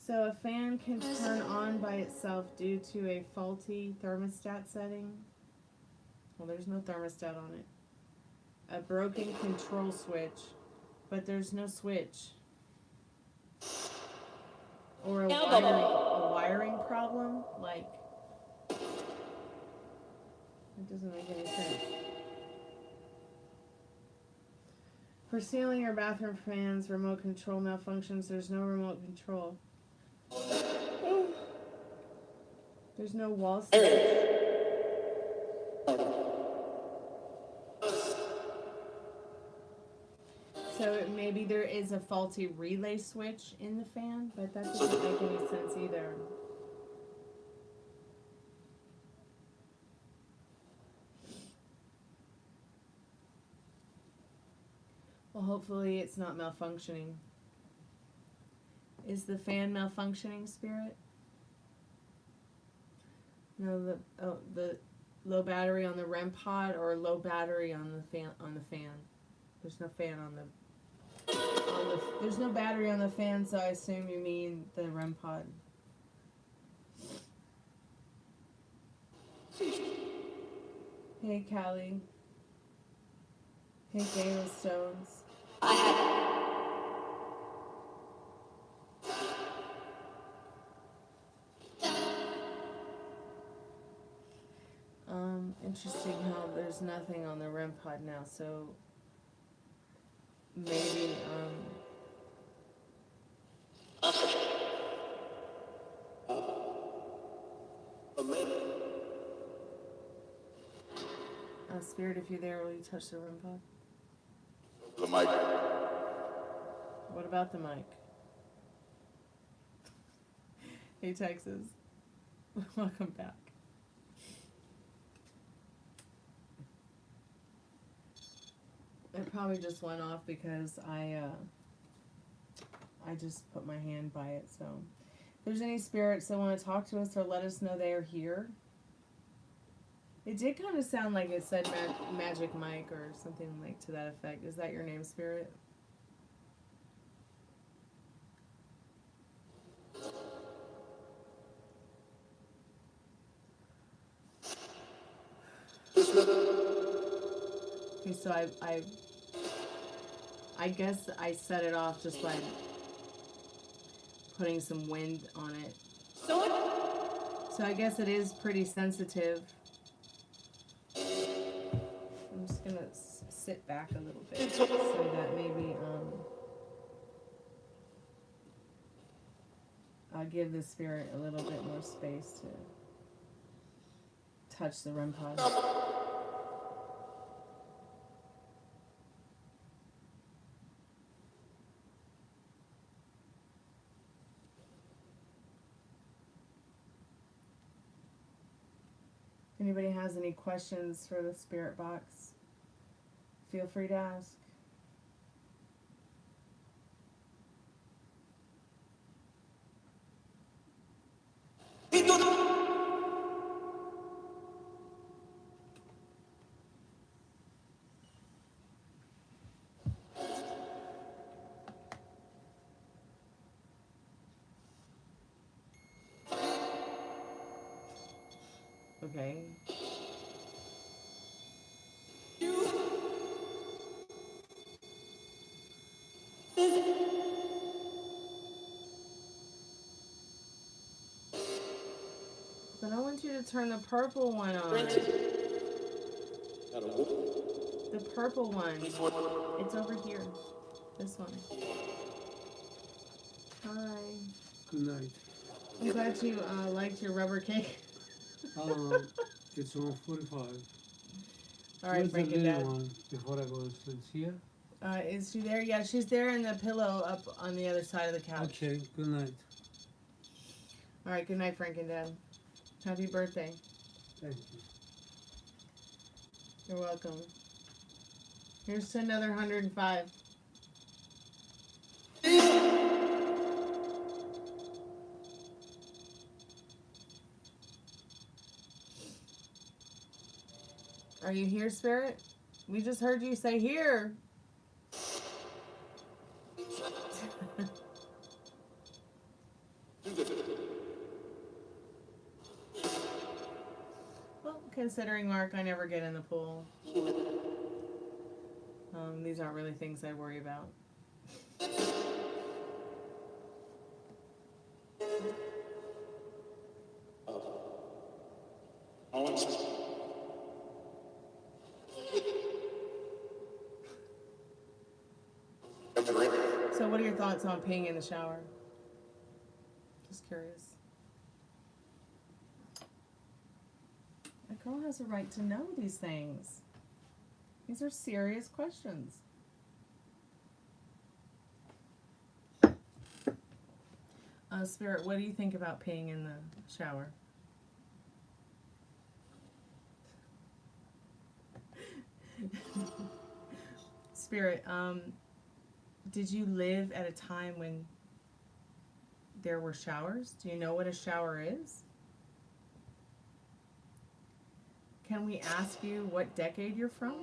So a fan can turn on by itself due to a faulty thermostat setting. Well, there's no thermostat on it. A broken control switch, but there's no switch. Or a wiring problem, like, it doesn't make any sense. For ceiling or bathroom fans, remote control malfunctions, there's no remote control. There's no wall switch. So maybe there is a faulty relay switch in the fan, but that doesn't make any sense either. Well, hopefully it's not malfunctioning. Is the fan malfunctioning, Spirit? No, the low battery on the REM pod or low battery on the fan. There's no fan on the. There's no battery on the fan, so I assume you mean the REM pod. Hey, Callie. Hey, Game of Stones. Interesting how there's nothing on the REM pod now, so maybe, Spirit, if you're there, will you touch the REM pod? The mic. What about the mic? Hey, Texas. Welcome back. It probably just went off because I just put my hand by it. So if there's any spirits that want to talk to us or let us know they are here. It did kind of sound like it said Magic Mike or something like to that effect. Is that your name, Spirit? Okay, so I guess I set it off just by putting some wind on it. So I guess it is pretty sensitive. I'm just gonna sit back a little bit so that maybe I'll give the spirit a little bit more space to touch the REM pod. Anybody has any questions for the spirit box, feel free to ask. Okay. But I want you to turn the purple one on. The purple one. It's over here. This one. Hi. Good night. I'm glad you liked your rubber cake. It's 1:45. All right, break it down. down. Before I go to sleep, here. Is she there? Yeah, she's there in the pillow up on the other side of the couch. Okay, good night. Alright, good night, Frank and Dad. Happy birthday. Thank you. You're welcome. Here's to another 105. Are you here, Spirit? We just heard you say here. Well, considering Mark, I never get in the pool. These aren't really things I worry about. So what are your thoughts on peeing in the shower? Just curious. A girl has a right to know these things. These are serious questions. Spirit, what do you think about peeing in the shower? Spirit, did you live at a time when there were showers? Do you know what a shower is? Can we ask you what decade you're from?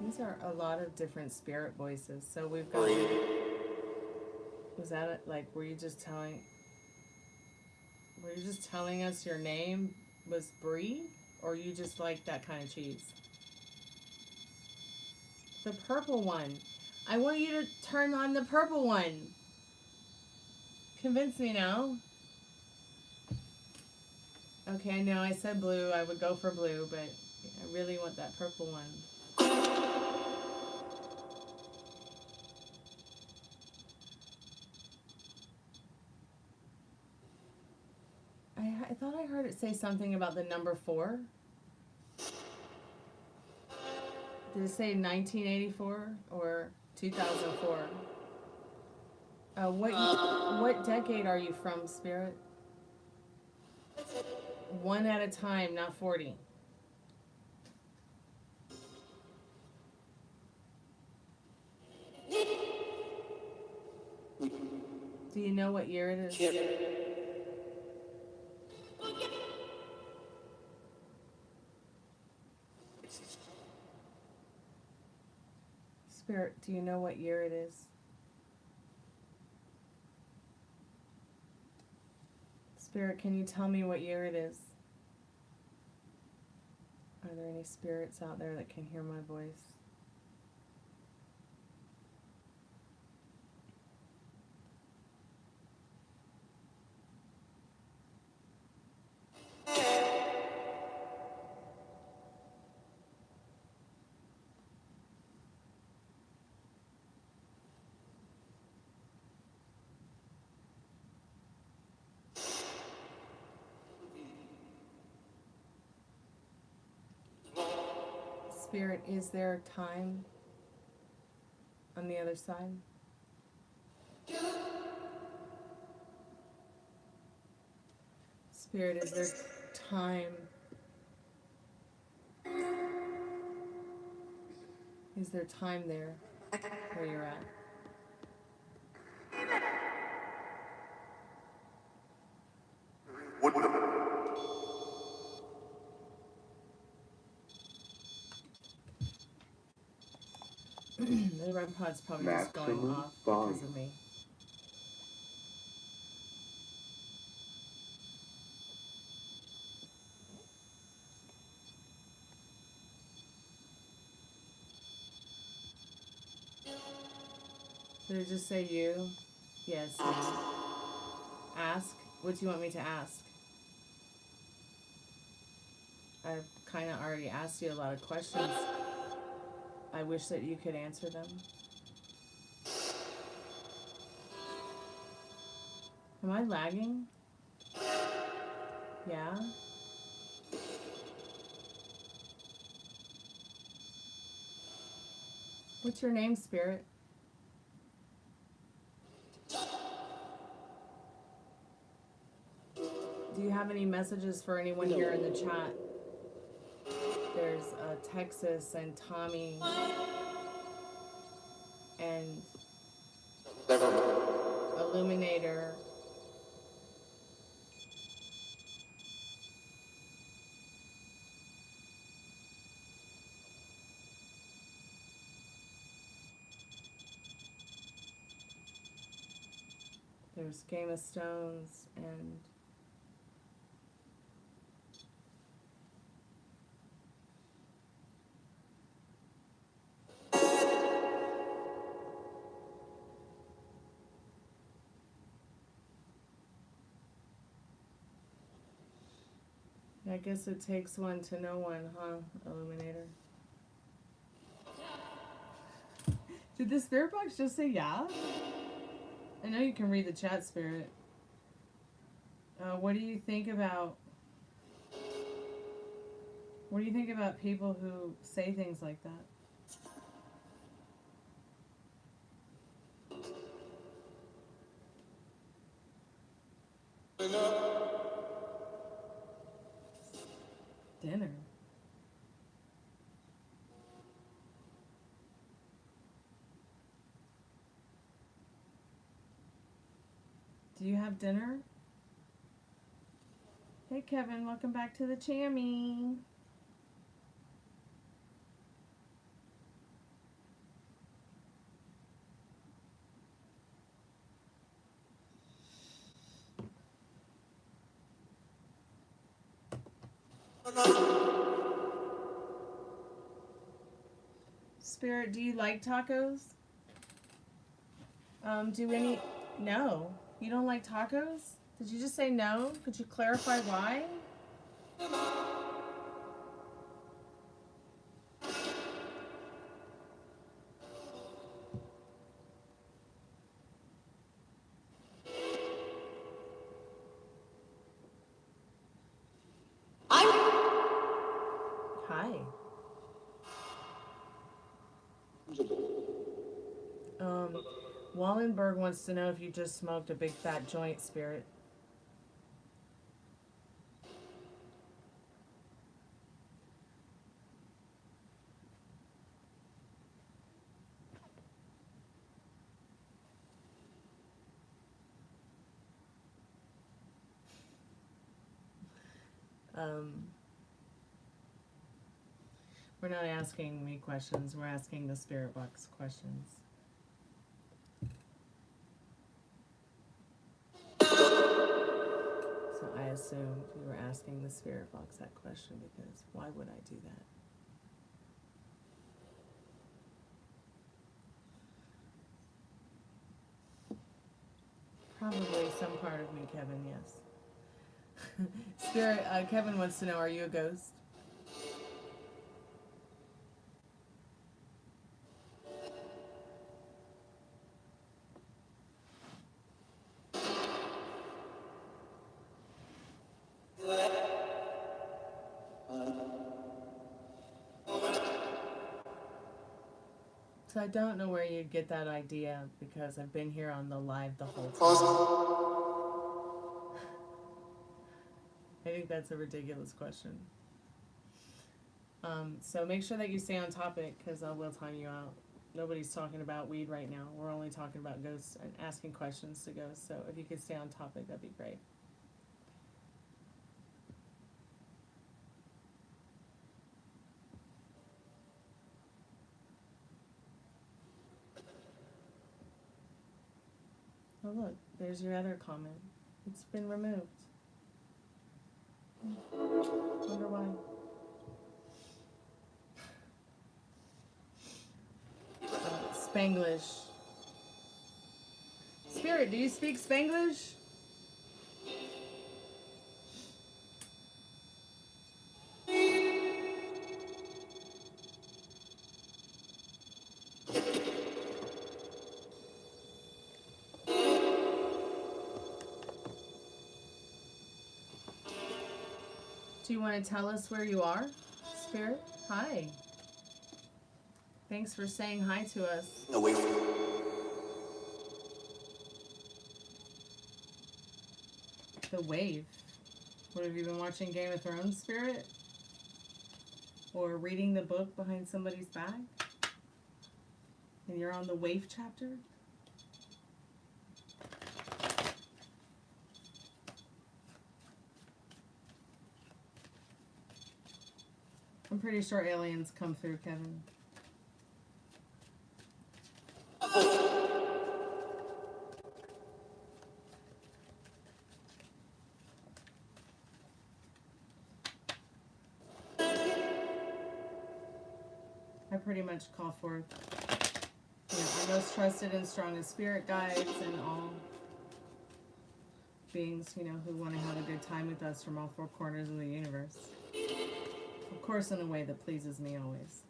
These are a lot of different spirit voices. So we've got. Was that it? Like, were you just telling us your name was Brie, or you just like that kind of cheese? The purple one. I want you to turn on the purple one. Convince me now. Okay, I know I said blue. I would go for blue, but I really want that purple one. I thought I heard it say something about the number 4. Did it say 1984 or 2004? What decade are you from, Spirit? One at a time, not 40. Do you know what year it is? Spirit, do you know what year it is? Spirit, can you tell me what year it is? Are there any spirits out there that can hear my voice? Spirit, is there time on the other side? Spirit, is there time? Is there time there where you're at? The REM pod's probably just going off because of me. Did it just say you? Yes. Ask? What do you want me to ask? I have kind of already asked you a lot of questions. I wish that you could answer them. Am I lagging? Yeah? What's your name, Spirit? Do you have any messages for anyone here in the chat? There's Texas and Tommy and Illuminator. There's Game of Stones and I guess it takes one to know one, huh, Illuminator? Did the spirit box just say yeah? I know you can read the chat, Spirit. What do you think about people who say things like that? Dinner. Do you have dinner? Hey Kevin, welcome back to the chammy. Spirit, do you like tacos? No. You don't like tacos? Did you just say no? Could you clarify why? Hi. Wallenberg wants to know if you just smoked a big fat joint, Spirit. We're not asking me questions, we're asking the spirit box questions. So I assumed you were asking the spirit box that question because why would I do that? Probably some part of me, Kevin, yes. Spirit, Kevin wants to know, are you a ghost? So I don't know where you get that idea because I've been here on the live the whole time. I think that's a ridiculous question. So make sure that you stay on topic because I will time you out. Nobody's talking about weed right now. We're only talking about ghosts and asking questions to ghosts. So if you could stay on topic, that'd be great. Oh look, there's your other comment. It's been removed. Wonder why. Spanglish. Spirit, do you speak Spanglish? Do you want to tell us where you are, Spirit? Hi. Thanks for saying hi to us. No, wait. The Wave. What, have you been watching Game of Thrones, Spirit? Or reading the book behind somebody's back? And you're on the Wave chapter? I'm pretty sure aliens come through, Kevin. I pretty much call forth, our most trusted and strongest spirit guides and all beings, who want to have a good time with us from all four corners of the universe. Of course, in a way that pleases me always.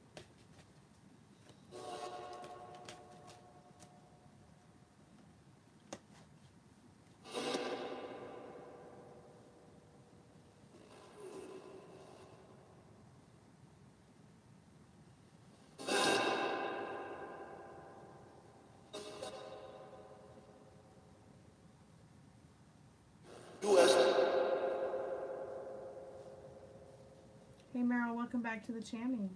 Hey Meryl, welcome back to the Chammy.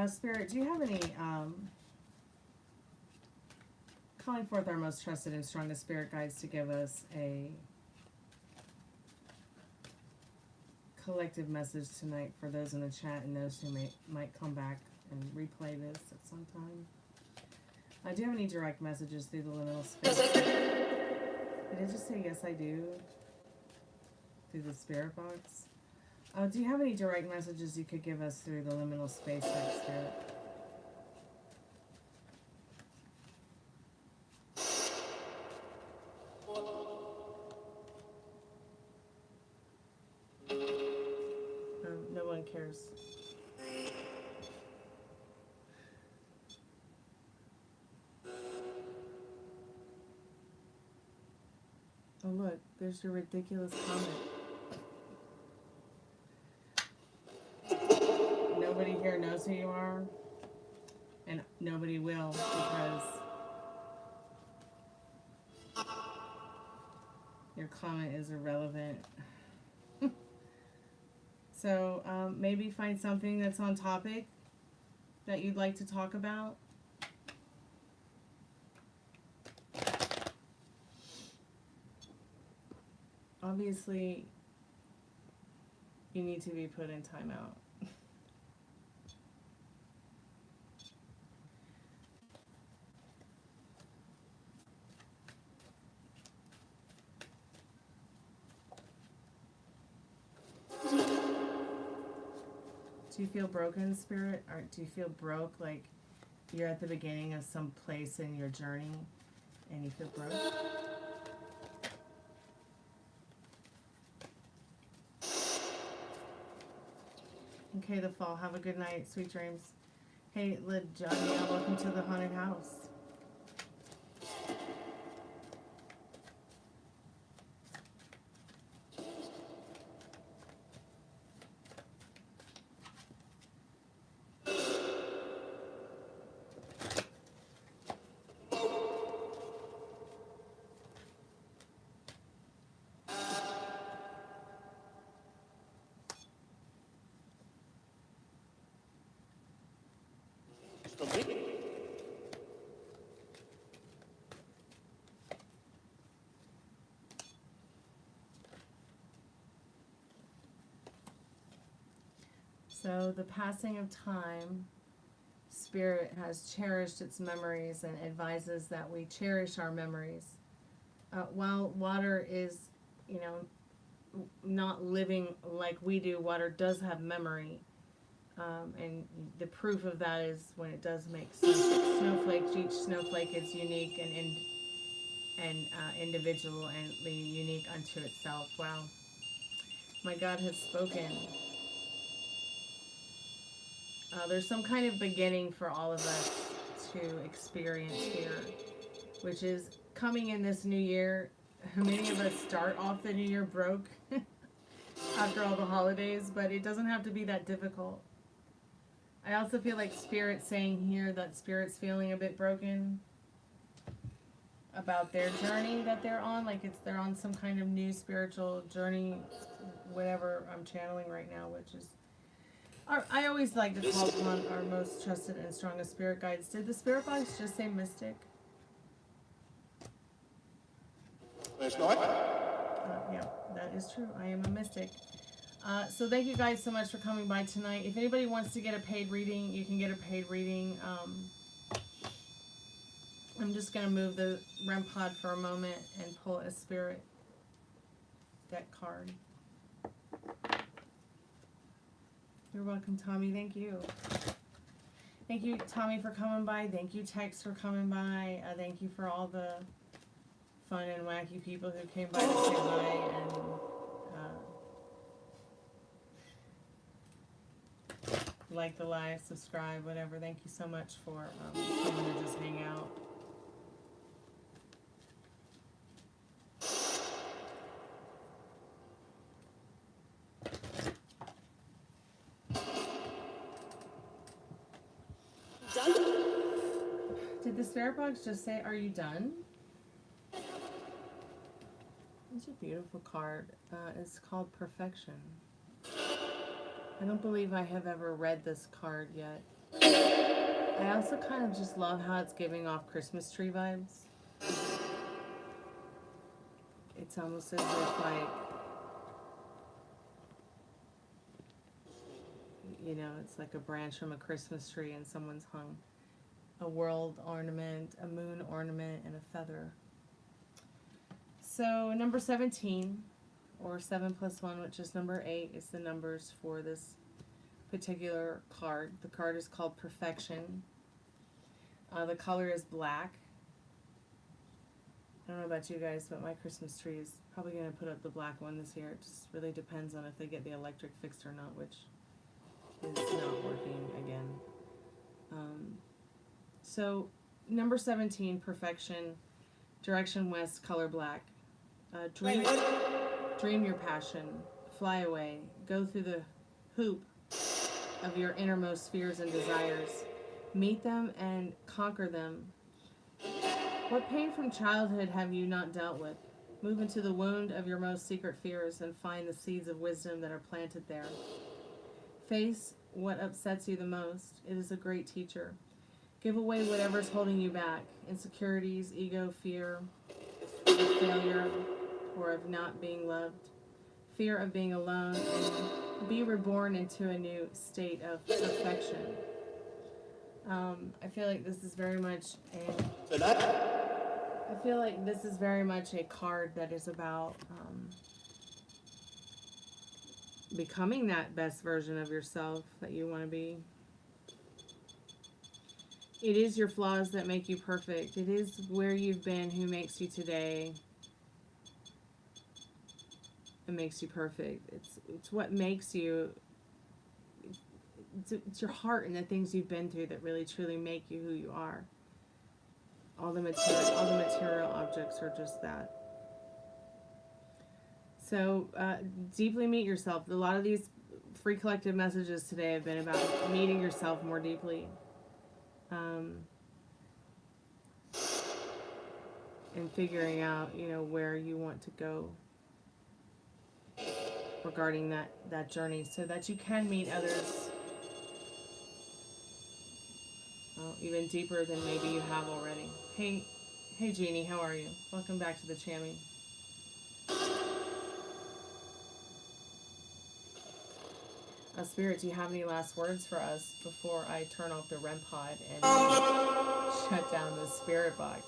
Spirit, do you have any, calling forth our most trusted and strongest spirit guides to give us a collective message tonight for those in the chat and those who might come back and replay this at some time? Do you have any direct messages through the liminal space? Did I just say yes I do? Through the spirit box? Do you have any direct messages you could give us through the liminal space, Spirit? No one cares. Oh look, there's your ridiculous comment. Nobody here knows who you are, and nobody will, because your comment is irrelevant. So maybe find something that's on topic that you'd like to talk about. Obviously, you need to be put in timeout. Do you feel broken, Spirit? Or do you feel broke, like you're at the beginning of some place in your journey and you feel broke? Okay, the fall. Have a good night. Sweet dreams. Hey, Johnny, welcome to the haunted house. So the passing of time, Spirit has cherished its memories and advises that we cherish our memories. While water is, not living like we do, water does have memory. And the proof of that is when it does make snowflakes. Each snowflake is unique and individual and unique unto itself. Wow. My God has spoken. There's some kind of beginning for all of us to experience here, which is coming in this new year. many of us start off the new year broke after all the holidays, but it doesn't have to be that difficult. I also feel like Spirit's saying here that Spirit's feeling a bit broken about their journey that they're on. Like they're on some kind of new spiritual journey, whatever I'm channeling right now, which is I always like to call upon our most trusted and strongest spirit guides. Did the spirit box just say mystic? Yeah, that is true. I am a mystic. So thank you guys so much for coming by tonight. If anybody wants to get a paid reading, you can get a paid reading. I'm just going to move the REM pod for a moment and pull a spirit deck card. You're welcome, Tommy. Thank you. Thank you, Tommy, for coming by. Thank you, Tex, for coming by. Thank you for all the fun and wacky people who came by to say hi and like the live, subscribe, whatever. Thank you so much for coming to just hang out. Did the spirit box just say, "Are you done?" It's a beautiful card. It's called Perfection. I don't believe I have ever read this card yet. I also kind of just love how it's giving off Christmas tree vibes. It's almost as if like, you know, it's like a branch from a Christmas tree and someone's hung a world ornament, a moon ornament, and a feather. So number 17, or 7 plus 1, which is number 8, is the numbers for this particular card. The card is called Perfection. The color is black. I don't know about you guys, but my Christmas tree is probably going to put up the black one this year. It just really depends on if they get the electric fixed or not, which is not working again. So number 17, Perfection, direction west, color black. Dream your passion, fly away, go through the hoop of your innermost fears and desires. Meet them and conquer them. What pain from childhood have you not dealt with? Move into the wound of your most secret fears and find the seeds of wisdom that are planted there. Face what upsets you the most. It is a great teacher. Give away whatever's holding you back. Insecurities, ego, fear of failure or of not being loved. Fear of being alone, and be reborn into a new state of affection. I feel like this is very much a card that is about becoming that best version of yourself that you want to be. It is your flaws that make you perfect. It is where you've been who makes you today. It makes you perfect. It's what makes you. It's your heart and the things you've been through that really truly make you who you are. All the material objects are just that. So deeply meet yourself. A lot of these free collective messages today have been about meeting yourself more deeply. And figuring out, you know, where you want to go regarding that journey so that you can meet others even deeper than maybe you have already. Hey Jeannie, how are you? Welcome back to the Chammy. Spirit, do you have any last words for us before I turn off the REM pod and shut down the spirit box?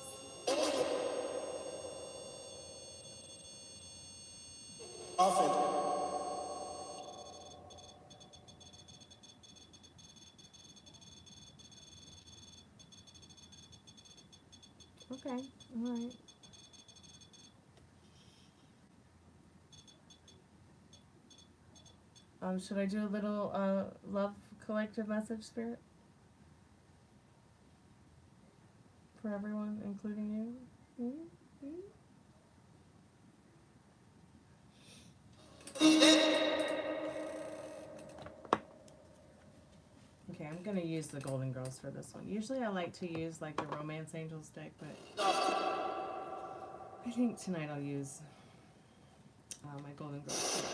Okay, all right. Should I do a little love collective message, Spirit? For everyone, including you? Okay, I'm gonna use the Golden Girls for this one. Usually I like to use like the Romance Angels deck, but I think tonight I'll use my Golden Girls.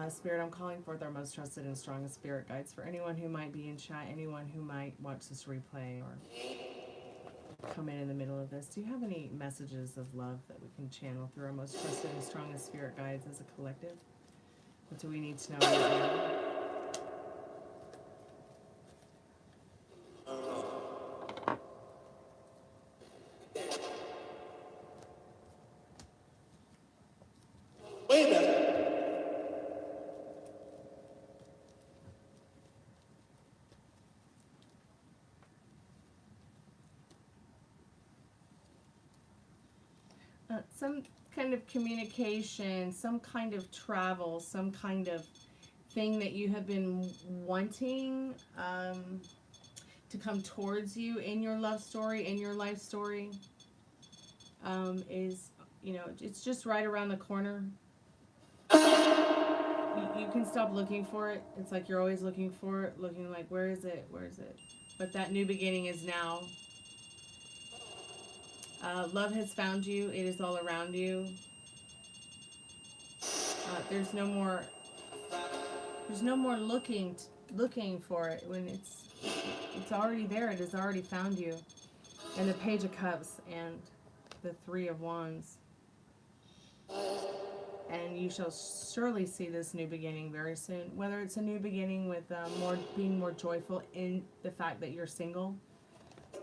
Spirit, I'm calling forth our most trusted and strongest spirit guides for anyone who might be in chat, anyone who might watch this replay or come in the middle of this. Do you have any messages of love that we can channel through our most trusted and strongest spirit guides as a collective? What do we need to know right now? Some kind of communication, some kind of travel, some kind of thing that you have been wanting to come towards you in your love story, in your life story, is, you know, it's just right around the corner. You can stop looking for it. It's like you're always looking for it, looking like, where is it? Where is it? But that new beginning is now. Love has found you. It is all around you. There's no more looking for it when it's already there. It has already found you. And the Page of Cups and the Three of Wands. And you shall surely see this new beginning very soon. Whether it's a new beginning with being more joyful in the fact that you're single,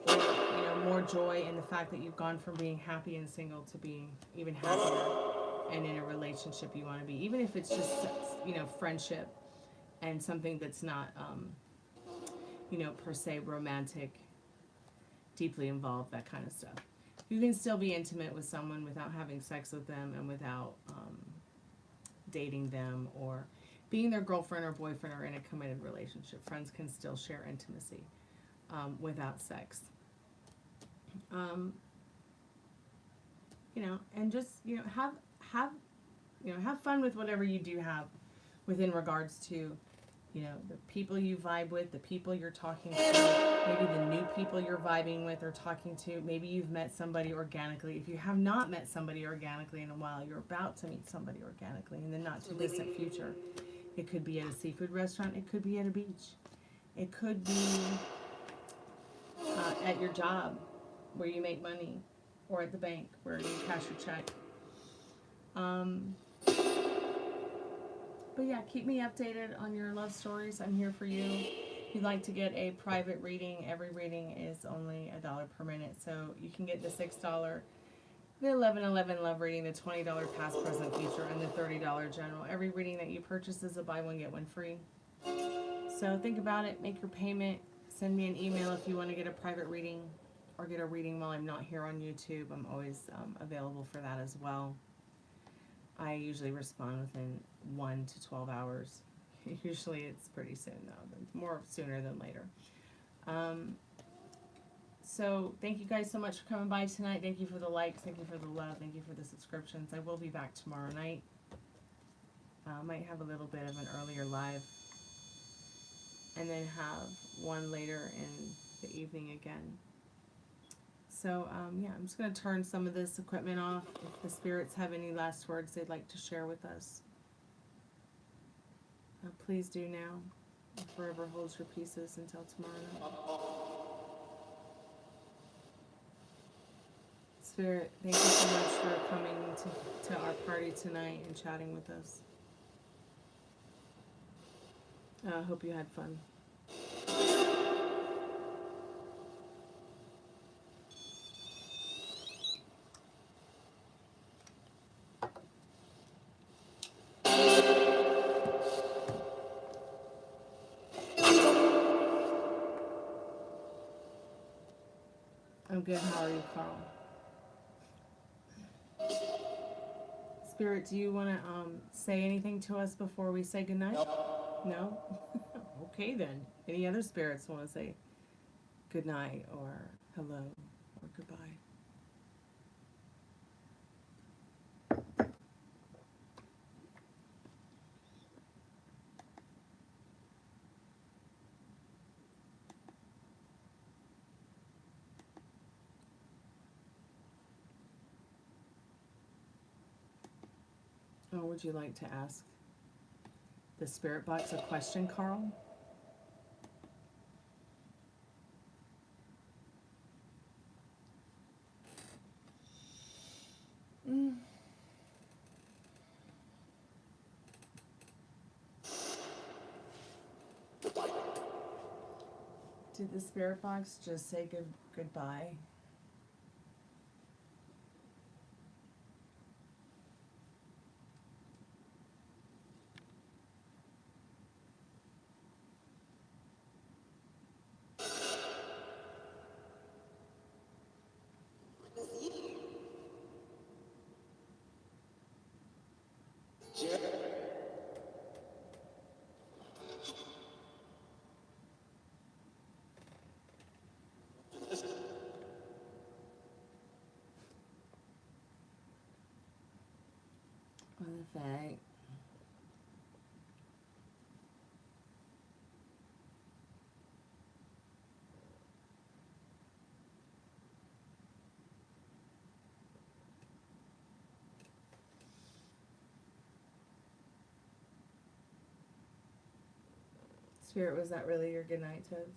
or, you know, more joy in the fact that you've gone from being happy and single to being even happier and in a relationship you want to be, even if it's just, you know, friendship and something that's not you know, per se romantic, deeply involved, that kind of stuff. You can still be intimate with someone without having sex with them and without dating them or being their girlfriend or boyfriend or in a committed relationship. Friends can still share intimacy without sex. You know, and just, you know, have fun with whatever you do have within regards to, you know, the people you vibe with, the people you're talking to, maybe the new people you're vibing with or talking to. Maybe you've met somebody organically. If you have not met somebody organically in a while, you're about to meet somebody organically in the not too distant future. It could be at a seafood restaurant. It could be at a beach. It could be at your job where you make money, or at the bank where you cash your check. But yeah, keep me updated on your love stories. I'm here for you. If you'd like to get a private reading, every reading is only $1 per minute. So you can get the $6, the 1111 love reading, the $20 past, present, future, and the $30 general. Every reading that you purchase is a buy one, get one free. So think about it, make your payment, send me an email if you want to get a private reading or get a reading while I'm not here on YouTube. I'm always available for that as well. I usually respond within 1 to 12 hours. Usually it's pretty soon though, more sooner than later. So thank you guys so much for coming by tonight. Thank you for the likes, thank you for the love, thank you for the subscriptions. I will be back tomorrow night. Might have a little bit of an earlier live, and then have one later in the evening again. So, yeah, I'm just going to turn some of this equipment off. If the spirits have any last words they'd like to share with us, please do now. And forever hold your pieces until tomorrow night. Spirit, thank you so much for coming to our party tonight and chatting with us. I hope you had fun. I'm good. How are you, Carl? Spirit, do you want to say anything to us before we say goodnight? No? Okay then. Any other spirits want to say goodnight or hello or goodbye. Or would you like to ask the spirit box a question, Carl? Did the spirit box just say goodbye? What the fact? Spirit, was that really your goodnight toast?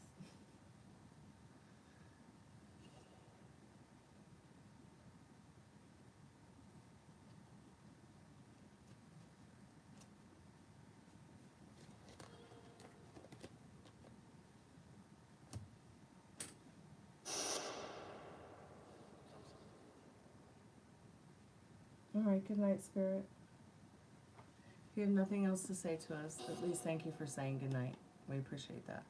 Alright, good night, Spirit. If you have nothing else to say to us, at least thank you for saying good night. We appreciate that.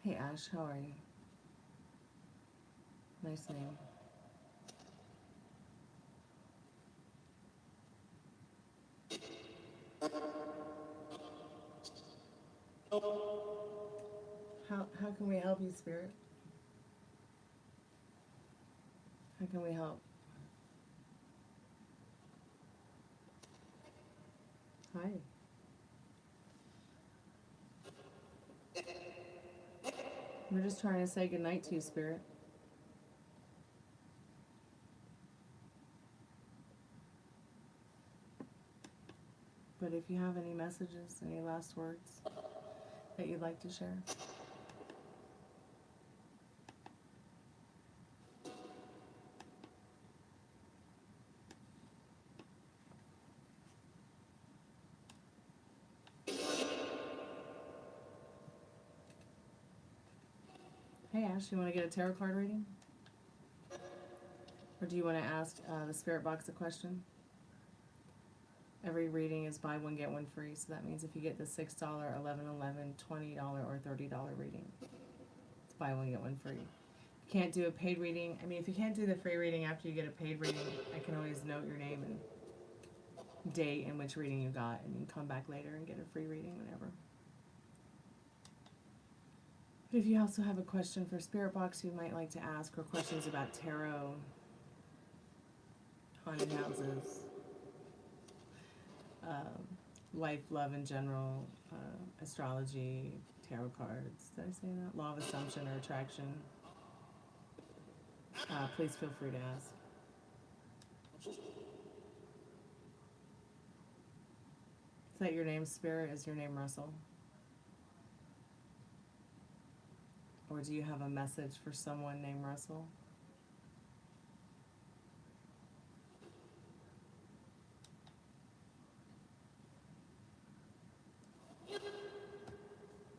Hey Ash, how are you? Nice name. How can we help you, Spirit? How can we help? Hi. We're just trying to say goodnight to you, Spirit. But if you have any messages, any last words that you'd like to share. Hey Ash, you want to get a tarot card reading? Or do you want to ask the spirit box a question? Every reading is buy one, get one free. So that means if you get the $6, $11.11, $20, or $30 reading, it's buy one, get one free. You can't do a paid reading. I mean, if you can't do the free reading after you get a paid reading, I can always note your name and date and which reading you got, and you can come back later and get a free reading whenever. But if you also have a question for Spirit Box you might like to ask, or questions about tarot, haunted houses, life, love in general, astrology, tarot cards, did I say that? Law of assumption or attraction, please feel free to ask. Is that your name, Spirit? Is your name Russell? Or do you have a message for someone named Russell?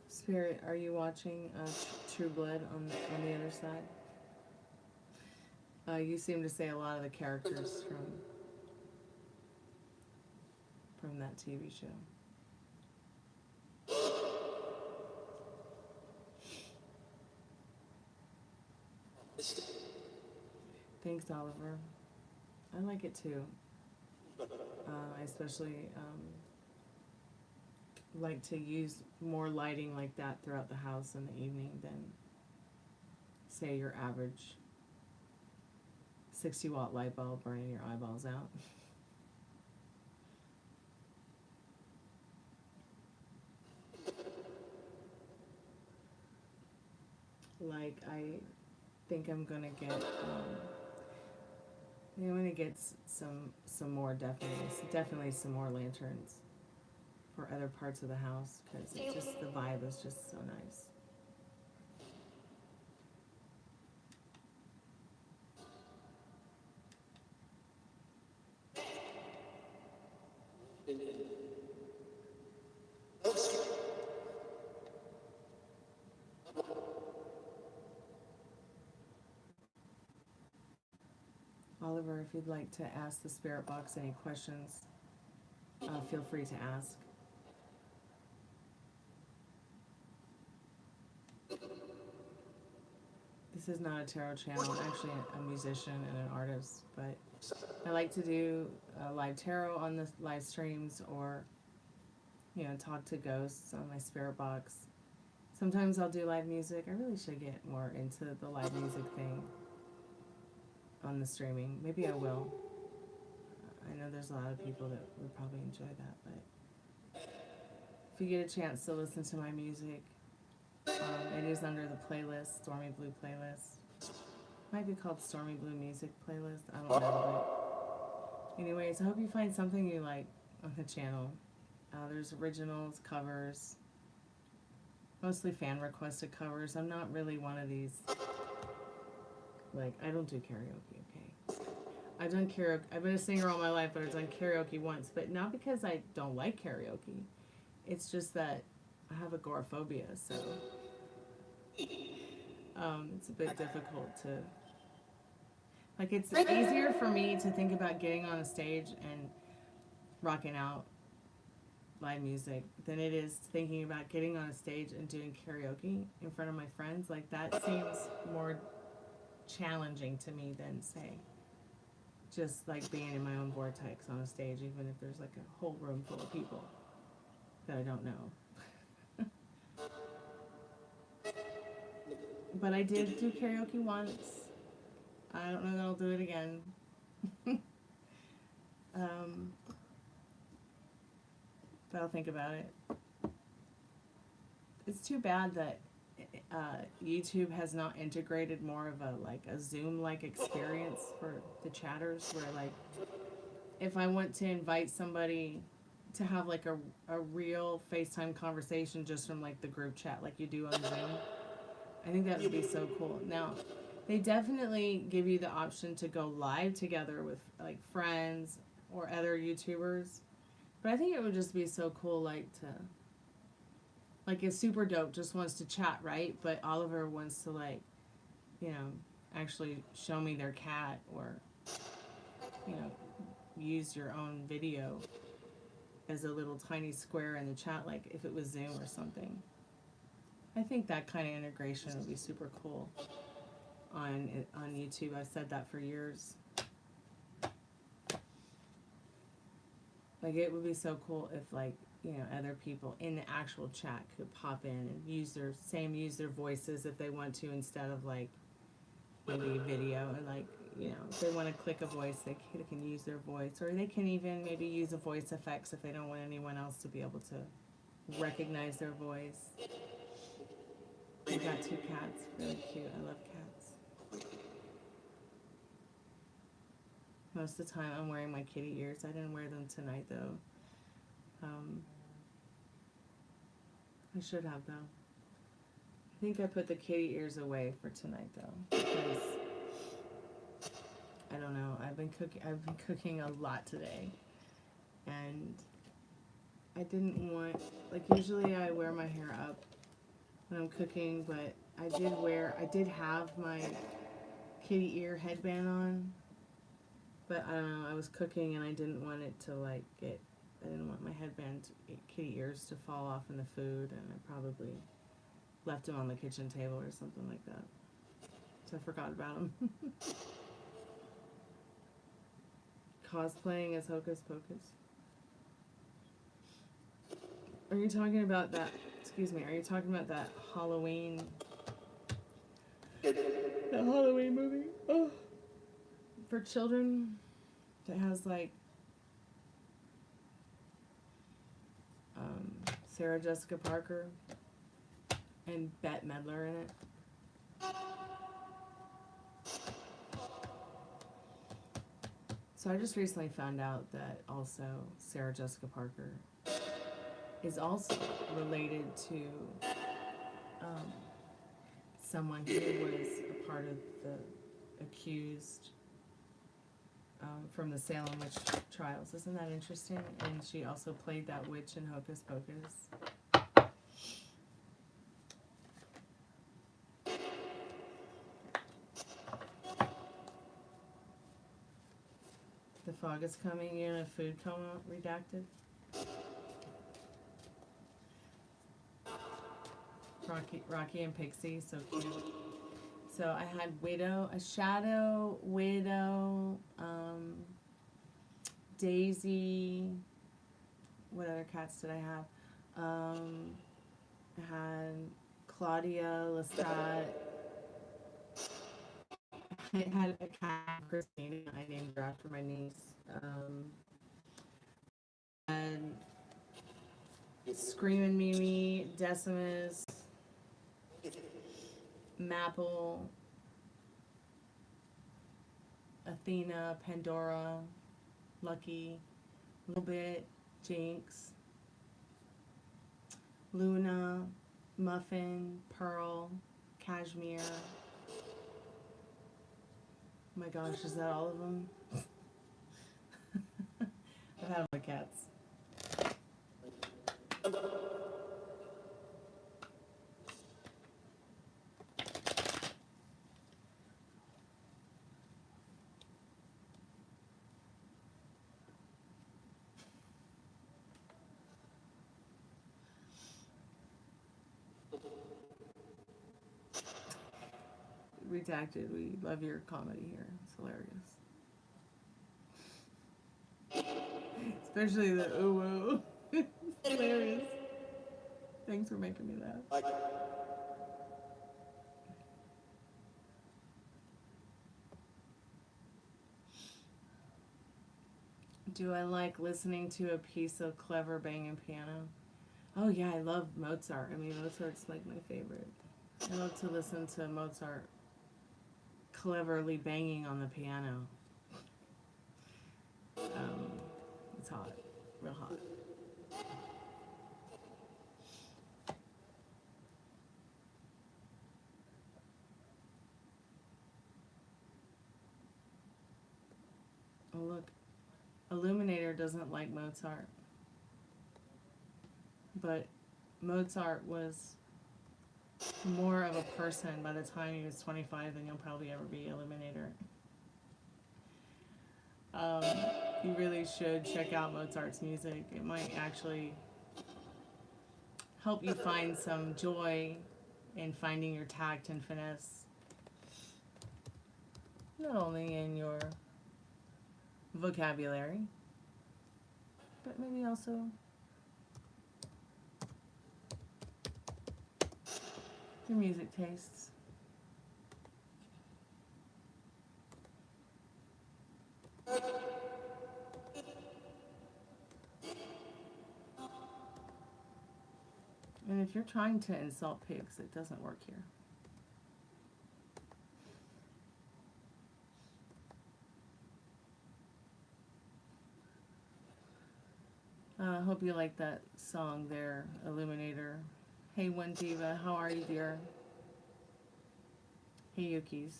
Spirit, are you watching True Blood on the other side? You seem to say a lot of the characters from that TV show. Thanks, Oliver. I like it too. I especially like to use more lighting like that throughout the house in the evening than, say, your average 60-watt light bulb burning your eyeballs out. Like, I think I'm gonna get, I'm gonna get some more, definitely some more lanterns for other parts of the house, because it just, the vibe is just so nice. Oliver, if you'd like to ask the spirit box any questions, feel free to ask. This is not a tarot channel. I'm actually a musician and an artist, but I like to do live tarot on the live streams, or, you know, talk to ghosts on my spirit box. Sometimes I'll do live music. I really should get more into the live music thing on the streaming. Maybe I will. I know there's a lot of people that would probably enjoy that, but if you get a chance to listen to my music, it is under the playlist, StormieBleu playlist. Might be called StormieBleu music playlist. I don't know, but anyways, I hope you find something you like on the channel. There's originals, covers, mostly fan requested covers. I'm not really one of these, like, I don't do karaoke, okay? I've done karaoke. I've been a singer all my life, but I've done karaoke once, but not because I don't like karaoke. It's just that I have agoraphobia, so it's a bit difficult to, like, it's easier for me to think about getting on a stage and rocking out live music than it is thinking about getting on a stage and doing karaoke in front of my friends. Like, that seems more challenging to me than, say, just like being in my own vortex on a stage, even if there's like a whole room full of people that I don't know. But I did do karaoke once. I don't know that I'll do it again. But I'll think about it. It's too bad that YouTube has not integrated more of a Zoom-like experience for the chatters, where, like, if I want to invite somebody to have like a real FaceTime conversation just from like the group chat like you do on Zoom, I think that would be so cool. Now, they definitely give you the option to go live together with like friends or other YouTubers, but I think it would just be so cool, like, to, like, if Super Dope just wants to chat, right? But Oliver wants to, like, you know, actually show me their cat, or, you know, use your own video as a little tiny square in the chat, like if it was Zoom or something. I think that kind of integration would be super cool on YouTube. I've said that for years. Like, it would be so cool if, like, you know, other people in the actual chat could pop in and use their voices if they want to, instead of like maybe video, and, like, you know, if they want to click a voice, they can use their voice, or they can even maybe use a voice effects if they don't want anyone else to be able to recognize their voice. I got 2 cats, really cute. I love cats. Most of the time I'm wearing my kitty ears. I didn't wear them tonight though. I should have though. I think I put the kitty ears away for tonight though, because I don't know. I've been cooking a lot today, and I didn't want, like, usually I wear my hair up when I'm cooking, but I did have my kitty ear headband on, but I don't know, I was cooking and I didn't want it to, like, I didn't want my headband, kitty ears, to fall off in the food, and I probably left them on the kitchen table or something like that, so I forgot about them. cosplaying as Hocus Pocus? Are you talking about that? Excuse me. Are you talking about that Halloween? That Halloween movie? Oh, for children that has like Sarah Jessica Parker and Bette Midler in it. So I just recently found out that also Sarah Jessica Parker is also related to someone who was a part of the accused from the Salem witch trials. Isn't that interesting? And she also played that witch in Hocus Pocus. The fog is coming. You're in a food coma, redacted. Rocky and Pixie, so cute. So I had a Shadow, Widow, Daisy. What other cats did I have? I had Claudia, Lestat. I had a cat, Christine. I named her after my niece. And Screamin' Mimi, Decimus, Maple, Athena, Pandora, Lucky, Little Bit, Jinx, Luna, Muffin, Pearl, Cashmere. Oh my gosh, is that all of them? I've had all the cats. Redacted, we love your comedy here. It's hilarious. Especially the ooh-woo. It's hilarious. Thanks for making me laugh. Do I like listening to a piece of clever banging piano? Oh yeah, I love Mozart. I mean, Mozart's like my favorite. I love to listen to Mozart cleverly banging on the piano. It's hot, real hot. Oh look, Illuminator doesn't like Mozart, but Mozart was more of a person by the time he was 25 than you'll probably ever be, Illuminator. You really should check out Mozart's music. It might actually help you find some joy in finding your tact and finesse. Not only in your vocabulary, but maybe also your music tastes. And if you're trying to insult pigs, it doesn't work here. I hope you like that song there, Illuminator. Hey, One Diva, how are you, dear? Hey, Yukis.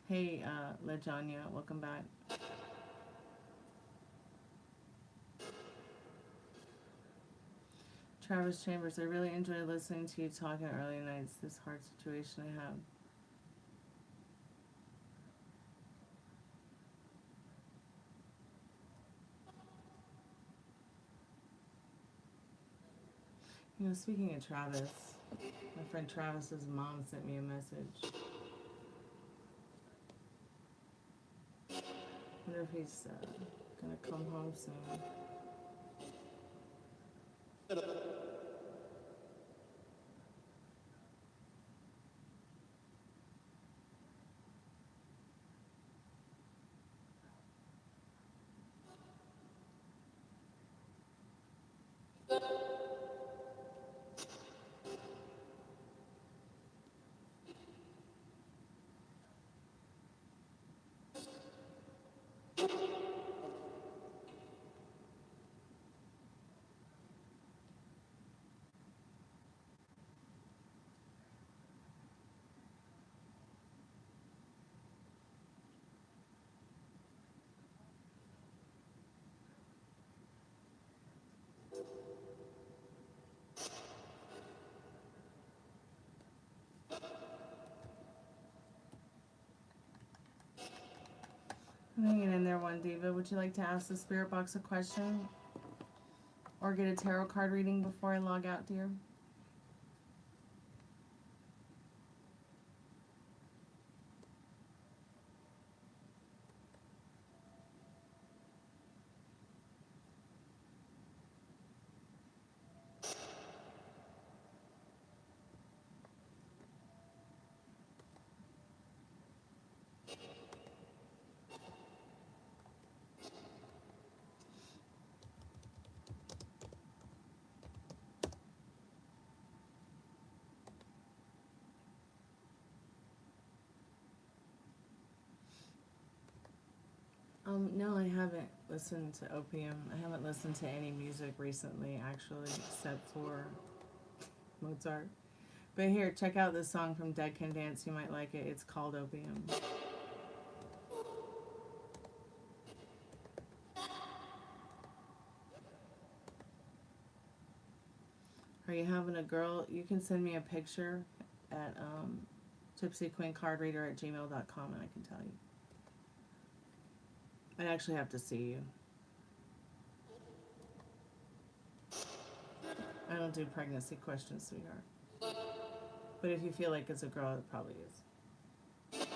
Hey, Lejanya, welcome back. Travis Chambers, I really enjoy listening to you talking early nights. This hard situation I have. You know, speaking of Travis, my friend Travis's mom sent me a message. I wonder if he's Gonna come home soon. I'm hanging in there, One Diva. Would you like to ask the spirit box a question? Or get a tarot card reading before I log out, dear? No, I haven't listened to Opium. I haven't listened to any music recently, actually, except for Mozart. But here, check out this song from Dead Can Dance. You might like it. It's called Opium. Are you having a girl? You can send me a picture at gypsyqueencardreader@gmail.com and I can tell you. I'd actually have to see you. I don't do pregnancy questions, sweetheart. But if you feel like it's a girl, it probably is.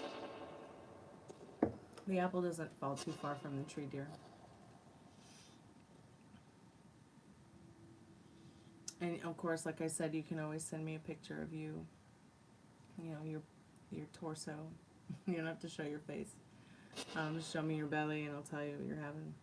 The apple doesn't fall too far from the tree, dear. And of course, like I said, you can always send me a picture of you. You know, your torso. You don't have to show your face. Just show me your belly and I'll tell you what you're having.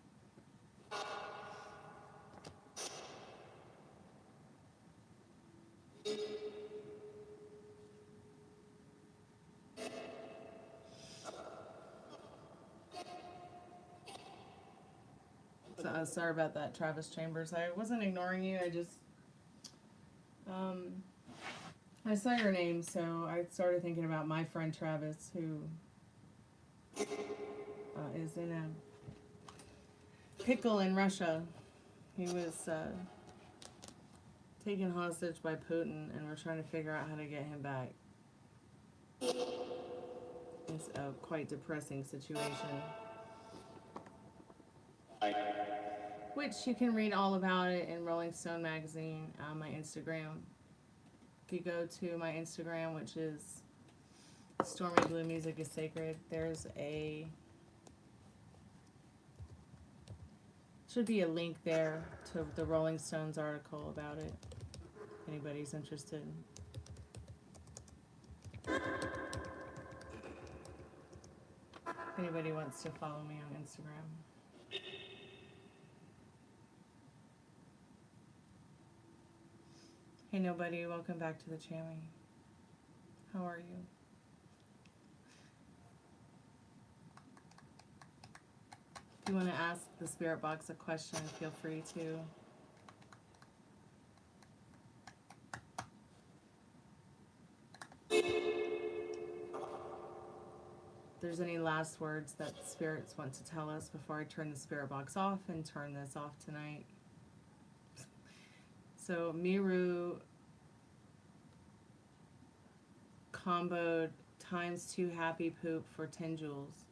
So, sorry about that, Travis Chambers. I wasn't ignoring you. I just, I saw your name, so I started thinking about my friend Travis, who is in a pickle in Russia. He was taken hostage by Putin, and we're trying to figure out how to get him back. It's a quite depressing situation. Which you can read all about it in Rolling Stone magazine, my Instagram. If you go to my Instagram, which is StormieBleu Music is Sacred, there's should be a link there to the Rolling Stones article about it, if anybody's interested. If anybody wants to follow me on Instagram. Hey nobody, welcome back to the channel. How are you? If you want to ask the spirit box a question, feel free to. If there's any last words that spirits want to tell us before I turn the spirit box off and turn this off tonight. So Miru comboed ×2 happy poop for 10 jewels.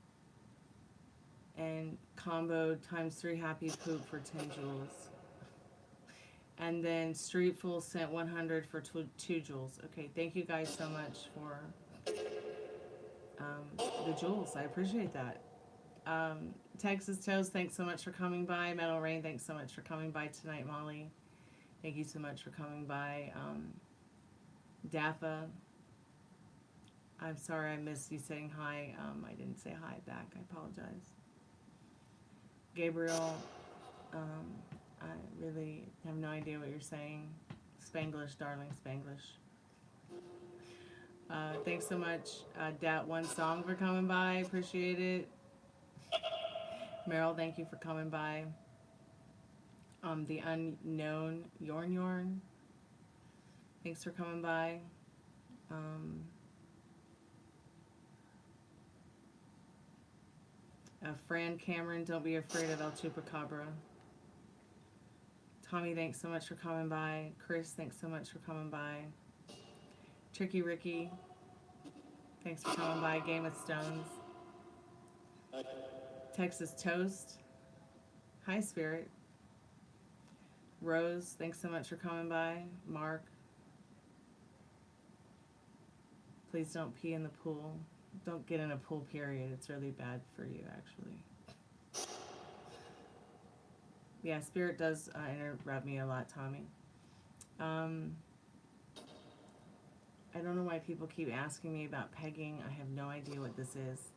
And comboed ×3 happy poop for 10 jewels. And then Streetful sent 100 for 2 jewels. Okay, thank you guys so much for the jewels. I appreciate that. Texas Toast, thanks so much for coming by. Metal Rain, thanks so much for coming by tonight. Molly, thank you so much for coming by. Daffa, I'm sorry I missed you saying hi. I didn't say hi back. I apologize. Gabriel, I really have no idea what you're saying. Spanglish, darling, Spanglish. Thanks so much, Dat One Song, for coming by. Appreciate it. Meryl, thank you for coming by. The Unknown Yorn, thanks for coming by. Fran Cameron, don't be afraid of El Chupacabra. Tommy, thanks so much for coming by. Chris, thanks so much for coming by. Tricky Ricky, thanks for coming by. Game of Stones. Texas Toast, hi Spirit. Rose, thanks so much for coming by. Mark, please don't pee in the pool. Don't get in a pool, period. It's really bad for you, actually. Yeah, Spirit does interrupt me a lot, Tommy. I don't know why people keep asking me about pegging. I have no idea what this is.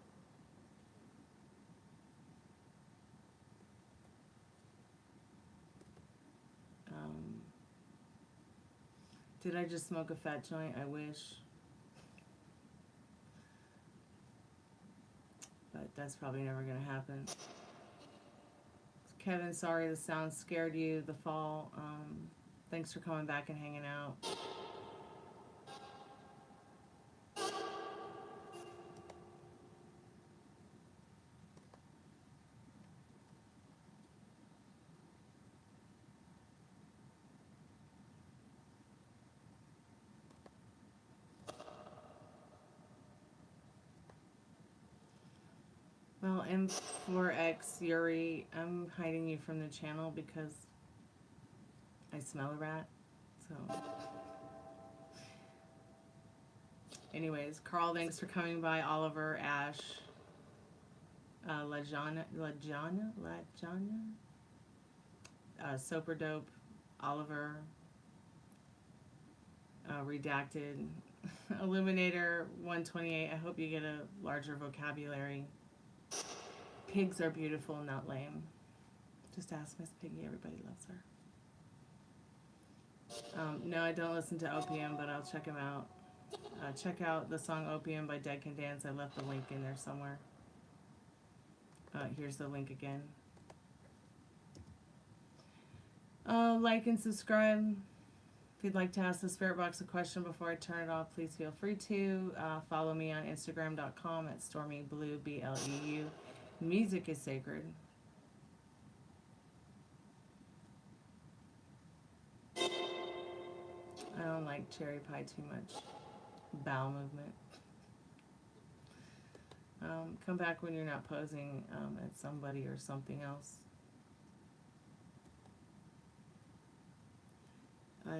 Did I just smoke a fat joint? I wish. But that's probably never going to happen. Kevin, sorry the sound scared you, the fall. Thanks for coming back and hanging out. Well, M4X Yuri, I'm hiding you from the channel because I smell a rat. So, anyways, Carl, thanks for coming by. Oliver, Ash, Lajana, Super Dope, Oliver, Redacted, Illuminator 128. I hope you get a larger vocabulary. Pigs are beautiful, not lame. Just ask Miss Piggy, everybody loves her. No, I don't listen to Opium, but I'll check him out. Check out the song Opium by Dead Can Dance. I left the link in there somewhere. Here's the link again. Like and subscribe. If you'd like to ask the Spirit Box a question before I turn it off, please feel free to. Follow me on Instagram.com at StormieBleu, BLEU. Music is sacred. I don't like cherry pie too much. Bowel movement. Come back when you're not posing at somebody or something else.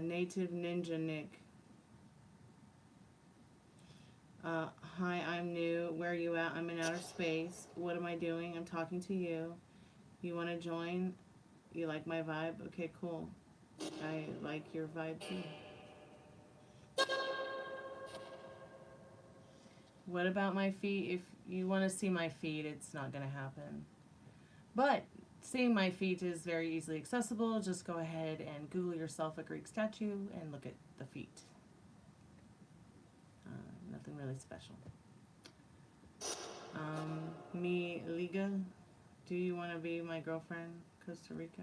Native Ninja Nick. Hi, I'm new. Where are you at? I'm in outer space. What am I doing? I'm talking to you. You want to join? You like my vibe? Okay, cool. I like your vibe too. What about my feet? If you want to see my feet, it's not going to happen. But seeing my feet is very easily accessible. Just go ahead and Google yourself a Greek statue and look at the feet. Nothing really special. Me, Liga, do you want to be my girlfriend? Costa Rica.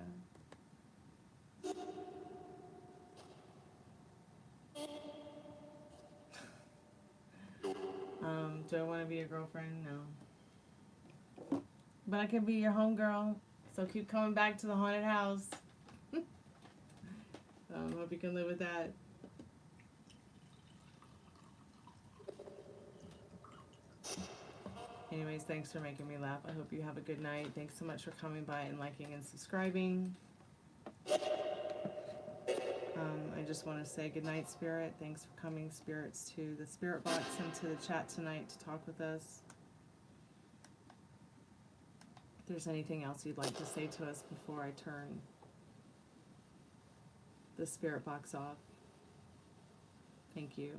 Do I want to be your girlfriend? No. But I could be your homegirl. So keep coming back to the haunted house. Hope you can live with that. Anyways, thanks for making me laugh. I hope you have a good night. Thanks so much for coming by and liking and subscribing. I just want to say good night, Spirit. Thanks for coming, Spirits, to the Spirit Box and to the chat tonight to talk with us. there's anything else you'd like to say to us before I turn the spirit box off. Thank you.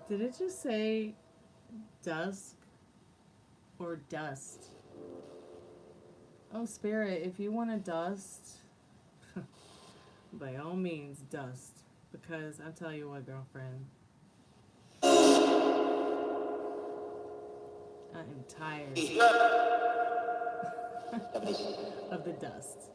Did it just say dusk or dust? Oh, Spirit, if you want to dust, by all means, dust. Because I'll tell you what, girlfriend, I am tired of the dust.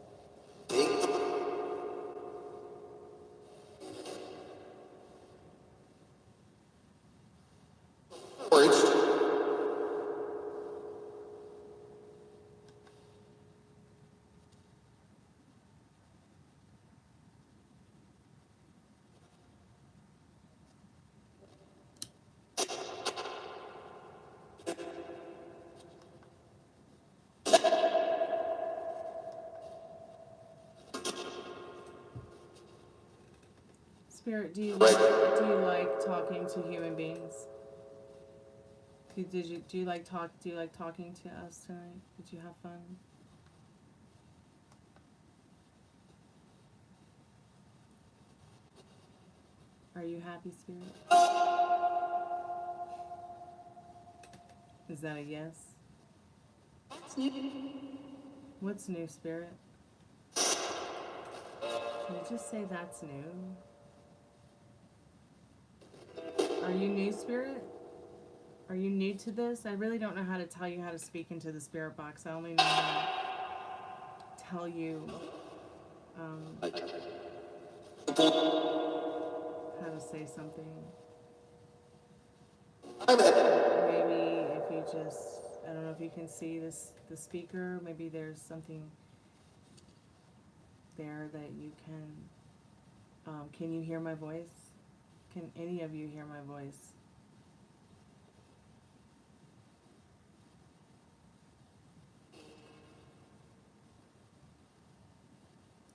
Spirit, do you like talking to human beings? Do you like talking to us tonight? Did you have fun? Are you happy, Spirit? Is that a yes? What's new, Spirit? Can you just say that's new? Are you new, Spirit? Are you new to this? I really don't know how to tell you how to speak into the spirit box. I only know how to tell you how to say something. Maybe if you just, I don't know if you can see the speaker, maybe there's something there that you can you hear my voice? Can any of you hear my voice?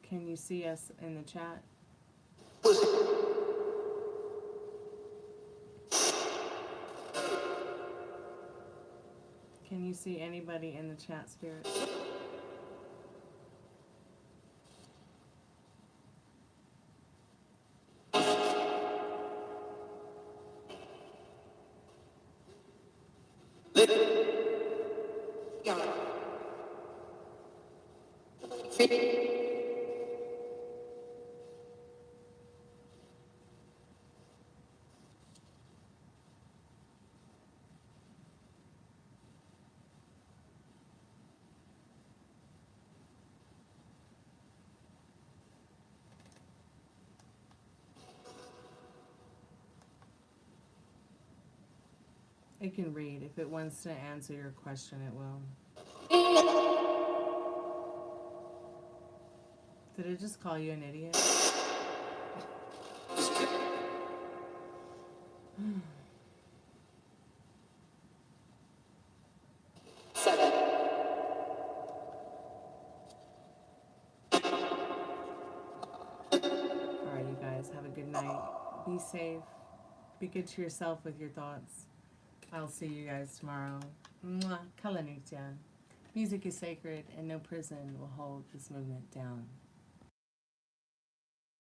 Can you see us in the chat? Can you see anybody in the chat, Spirit? It can read. If it wants to answer your question, it will. Did it just call you an idiot? Alright, you guys, have a good night. Be safe. Be good to yourself with your thoughts. I'll see you guys tomorrow. Mwah. Kalanikjan. Music is sacred, and no prison will hold this movement down.